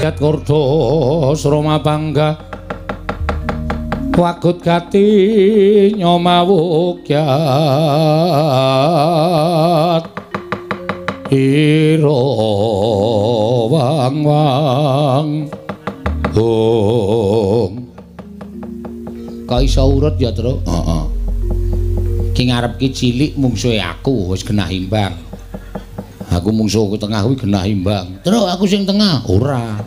Yat Kurda Srama Pangga. Wagut gati nyomawukyat. Ira wang-wang. Kok iso urut ya, Truk? Heeh. Ki ngarep ki cilik mungsuhe aku wis genah imbang. Aku mungsuhku tengah kuwi genah imbang. Truk aku sing tengah. Ora.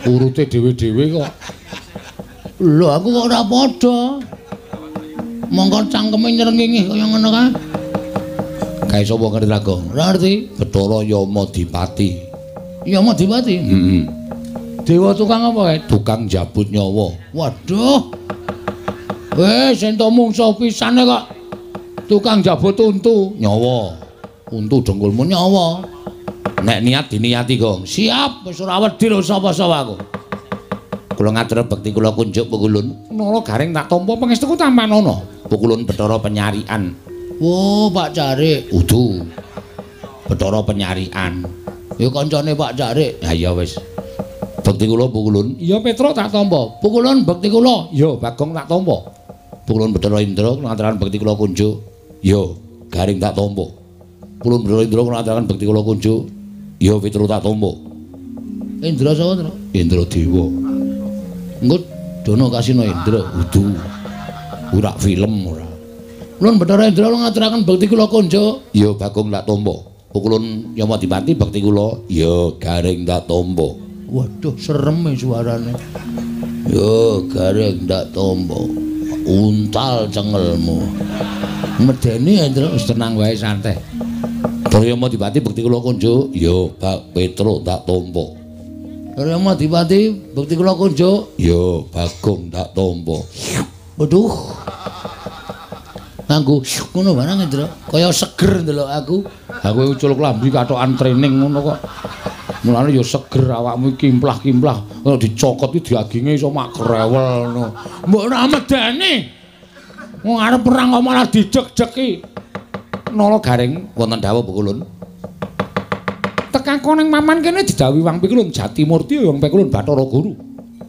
Urute dhewe-dhewe kok. Lho aku kok ora padha. Monggo cangkeme nyrengingih kaya ngono kae. Kae sapa ngerti Ragong? Ora ngerti. Bathara Yamadipati. Yamadipati? Heeh. Dewa tukang apa kae? Tukang jabut nyawa. Waduh. Wis ento mungsuh pisane kok tukang jabut untu Nyawa. Untu dengkulmu nyawa. Nek niat diniati, Gong. Siap, wis ora wedi lho sapa-sapa aku. Kula ngatur bekti kula kunjuk Pukulun. Nala Garing tak tampa pangestuku tampan ana. Pukulun Bathara Penyarian. Oh, Pak Carik. Udu. Bathara Penyarian. Ya kancane Pak Carik. Ya iya wis. Bekti kula Pukulun. Iya Petruk tak tampa. Pukulun bekti kula. Iya Bagong tak tampa. Pukulun Bathara Indra kula ngaturaken bekti kula kunjuk. Yo, Garing tak tampa. Pukulun Bathara Indra kula ngaturaken bekti kula kunjuk. Yo, Petruk tak tampa. Indra sapa, Tru? Indra Dewa. Engko dono kasino Indra. Udu. Ora film ora. Ulun Bathara Indra ngaturaken bekti kula kunjuk. Yo, Bagong tak tampa. Pukulun Yamadipati bekti kula. Yo, Garing tak tampa. Waduh, serem suarane. Yo, Garing tak tampa. Untal cengelmu. Medeni Indra. Wis tenang wae santai. Yamadipati bekti kula kunjuk. Yo, Pak Petruk tak tampa. Yamadipati bekti kula kunjuk. Yo, Bagong tak tampa. Waduh. Nganggo ngono barang Indra. Kaya seger ndelok aku. Aku ucul klambi katokan training ngono kok. Mulane ya seger awakmu kimplah-kimplah. Kalau dicokot iki daginge iso mak grewel ngono. Mbok ora medeni. Wong arep perang kok malah dijek-jeki. Nala Garing Wonten dawuh Pukulun. Tekako ning maman kene didhawuhi Wang Pikulun Jatimurti ya Wang Pikulun Bathara Guru.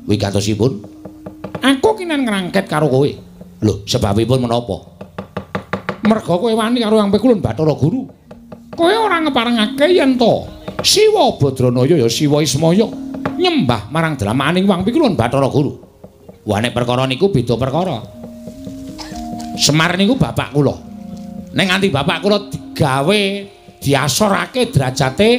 Wigatosipun? Aku kinen ngrangket karo kowe. Lho, sebabipun menapa? Merga kowe wani karo Wang Pikulun Bathara Guru. Kowe ora ngeparengake yen to Siwa Badranaya ya Siwa Ismaya nyembah marang dramaning Wang Pikulun Bathara Guru. Wah nek perkara niku beda perkara. Semar niku bapak kula. Nek nganti bapak kula digawe diasorake derajate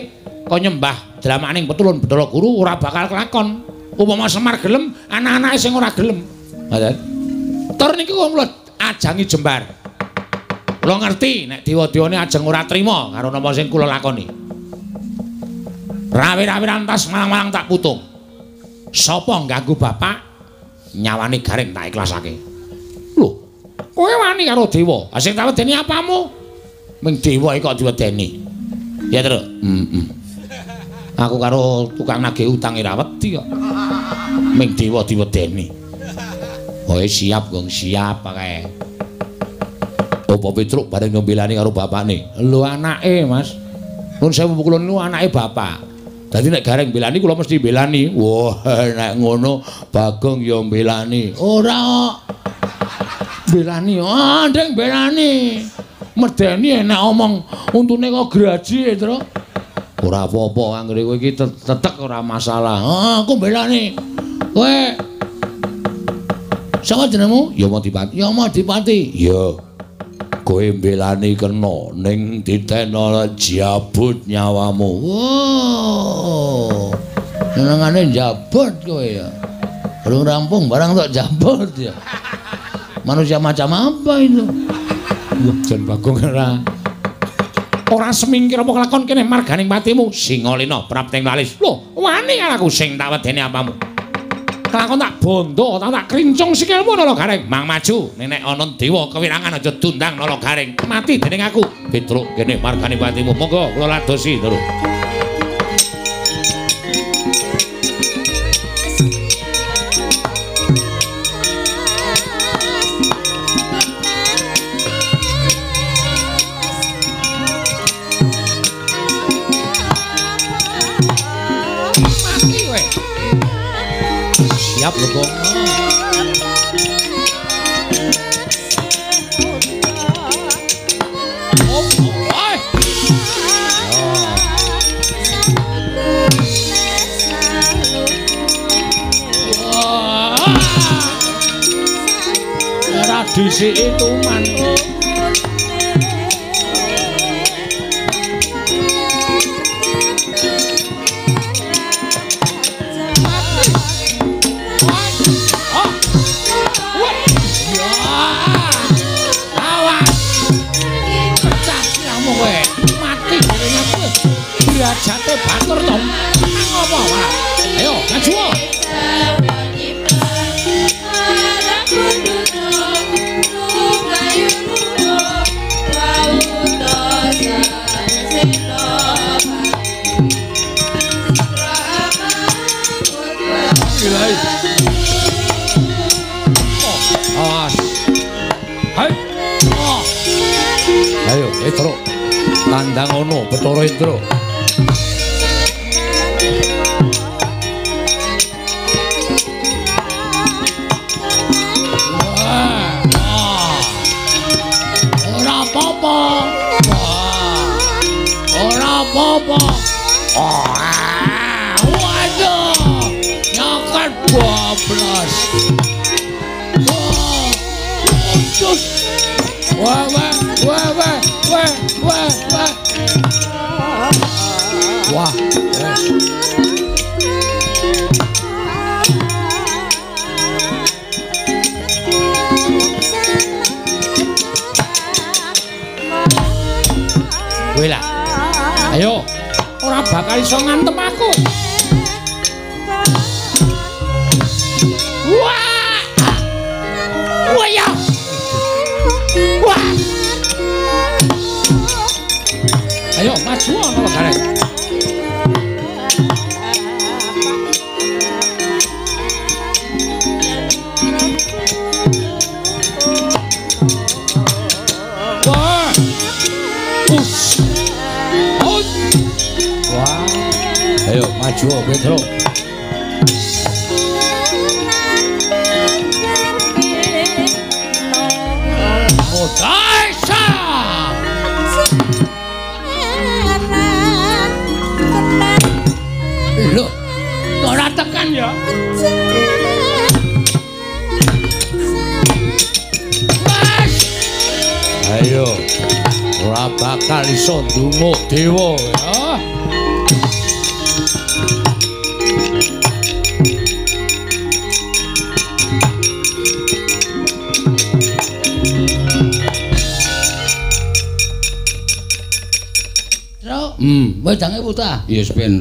kok nyembah dramaning Petulun Bathara Guru ora bakal kelakon. Upama Semar gelem, anak-anake sing ora gelem. Ngoten. Tur niku kula ajangi jembar. Kula ngerti nek dewa-dewane ajeng ora trima karo napa sing kula lakoni. Rawi-rawi rantas malang-malang tak putung. Sapa ngganggu bapak nyawane Garing tak ikhlasake. Lho, kowe wani karo dewa. Ha sing tak wedeni apamu? Ming dewa iki kok diwedeni. Ya, Tru. Aku karo tukang nagih utang ora wedi kok. Ming dewa diwedeni. Kowe siap, Gong, siap kae. Apa Petruk bareng nyembelani karo bapakne? Lho anake, Mas. Nun sewu Pukulun niku anake bapak. Dadi nek Garing belani kula mesti belani. Wah, nek ngono Bagong ya belani. Ora kok. Belani, ndeng belani. Medeni enak omong untune kok graji, Tru. Ora apa-apa anggere kowe iki tetek ora masalah. Aku belani. Kowe sapa jenengmu? Yamadipati. Yamadipati. Iya. Kowe belani kena ning ditena jabut nyawamu. Wow. Senengane jabut kowe ya. Belum rampung barang tok jabut ya. Manusia macam apa itu? Wah, jan Bagong ora semingkir apa kelakon kene marganing patimu Singalena prapting lalis. Lho, wani aku sing tak wedeni apamu. Kelakon tak bondo, tak krincung sikilmu Nala Garing. Mang maju, nek ana dewa kewirangan aja dundang Nala Garing. Mati dening aku. Petruk kene marganing patimu. Monggo kula ladosi terus. Siap lho, Kong. Oh, oi. Ora disiki tuman. Jatuh batur to. Ngopo wae? Ayo, maju. Awas. Hai. Ayo, Indra. Tandang ono Bathara Indra. Ora apa-apa. Ora apa-apa. Waduh. Nyaket bablas. Terus. Wah. Wah. Kowe lah. Ayo, ora bakal iso ngantem aku. Wah! Wah ya. Wah! Ayo, maju ana wegane. Wah! Wah! Ayo, maju Petro. Daisa! Loh, ora tekan ya? Mas! Ayo, ora bakal iso ndunguk dewa ya. Wedange putah. Iya ben.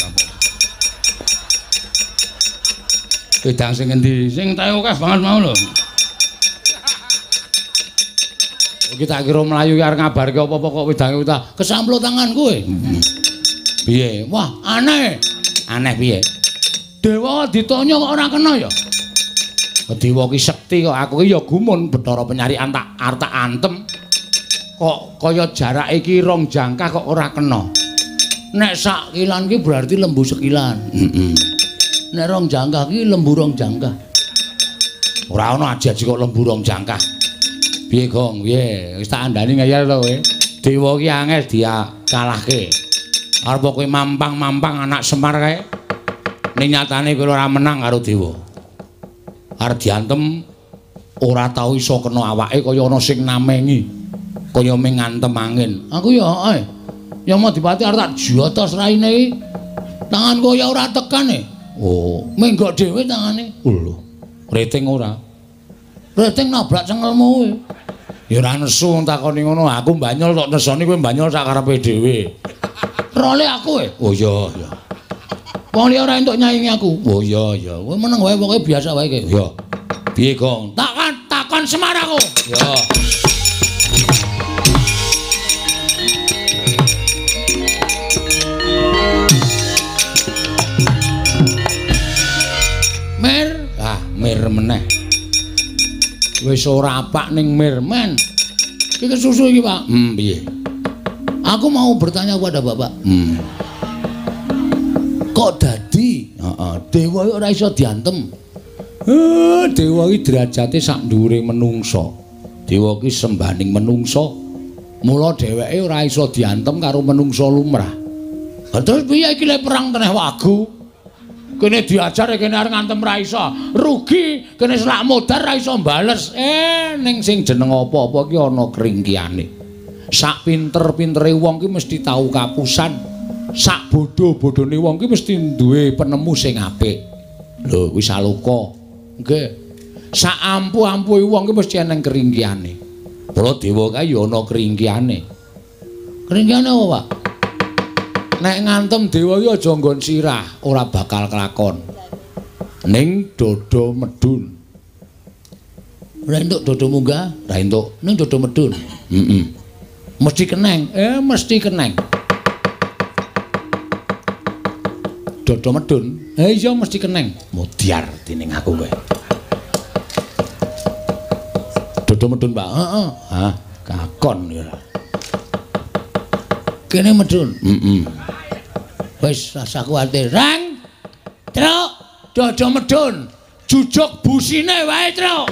Wedang sing endi? Sing tae akeh banget mau lho. Iki tak kira mlayu arep ngabarke apa-apa kok wedange putah. Kesamplo tangan kowe. Piye? Wah, aneh. Aneh piye? Dewa ditanya kok ora kena ya? Dewa ki sekti kok aku ki ya gumun Bathara Penyarian tak arep antem. Kok kaya jarake iki 2 jangkah kok ora kena. Nek sak kilan ki berarti lembu sekilan. Nek 2 jangkah ki lembu 2 jangkah. Ora ana aji-aji kok lembu 2 jangkah. Piye, Gong? Piye? Wis tak andani ngeyel to kowe. Dewa ki angel dia kalahke. Arep kowe mampang-mampang anak Semar kae. Ning nyatane kowe ora menang karo dewa. Arep diantem ora tau iso kena awake kaya ana sing namengi. Kaya ming ngantem angin. Aku ya ae. Ya mau dipati arep tak jotos raine iki. Tangan kaya ora tekan e. Oh, menggok dhewe tangane. lho. Rating ora. Rating nabrak cengelmu kowe. Ya ora nesu takoni ngono. Aku mbanyol tok nesoni kowe mbanyol sak karepe dhewe. Role aku e. Oh iya, iya. Wong liya ora entuk nyaingi aku. Oh iya, iya. Kowe meneng wae pokoke biasa wae kowe. Iya. Piye, Gong? Takon Semar aku. Ya. Mir meneh. Wis ora apak ning mir men. Iki susu iki, Pak. Piye? Aku mau bertanya kepada Bapak. Kok dadi? Dewa ora iso diantem. Dewa iki derajate sak dhuwure menungsa. Dewa ki sembaning menungsa. Mula dheweke ora iso diantem karo menungsa lumrah. Terus piye iki lek perang teneh wagu? Kene diajar kene arep ngantem ra iso. Rugi kene selak modar ra iso bales. Ning sing jeneng apa-apa ki ana kringkiane. Sak pinter-pintere wong ki mesti tau kapusan. Sak bodho-bodhone wong ki mesti duwe penemu sing apik. Lho, wis saloka. Nggih. Sak ampuh-ampuhe wong ki mesti ana kringkiane. Para dewa kae ya ana kringkiane. Kringkiane apa, Pak? Nek ngantem dewa iki aja nggon sirah, ora bakal kelakon. Ning Dodo Medun. Ora entuk dodo munggah, Ra entuk. ning dodo medun. Heeh. Mesti keneng. Mesti keneng. Dodo Medun. Iya mesti keneng. Mudyar dening aku kowe. Dodo Medun, Pak. Heeh. Hah, kakon ya. Kene medun. Heeh. Wis rasa kuwatir. Rang. Truk, dodo medun. Jujuk busine wae, Truk.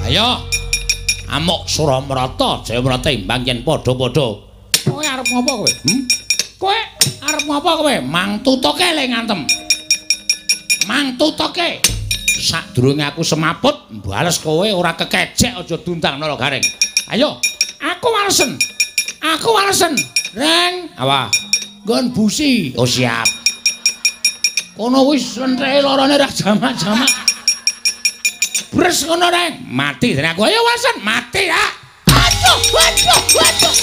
Ayo. Amuk Suramrata, Jayamrata imbang yen padha-padha. Kowe arep ngopo kowe? Kowe arep ngopo kowe? Mang tutuke le ngantem. Mang tutuke. Sadurunge aku semaput, mbales kowe ora kekejek aja duntang nala garing. Ayo, aku walesen. Aku walesen. Reng, apa? Nggon busi. Oh siap. Kono wis lentreke larane ra jamak-jamak. Bres ngono reng, mati dene aku. Ayo walesen, mati ya. Aduh, aduh, aduh.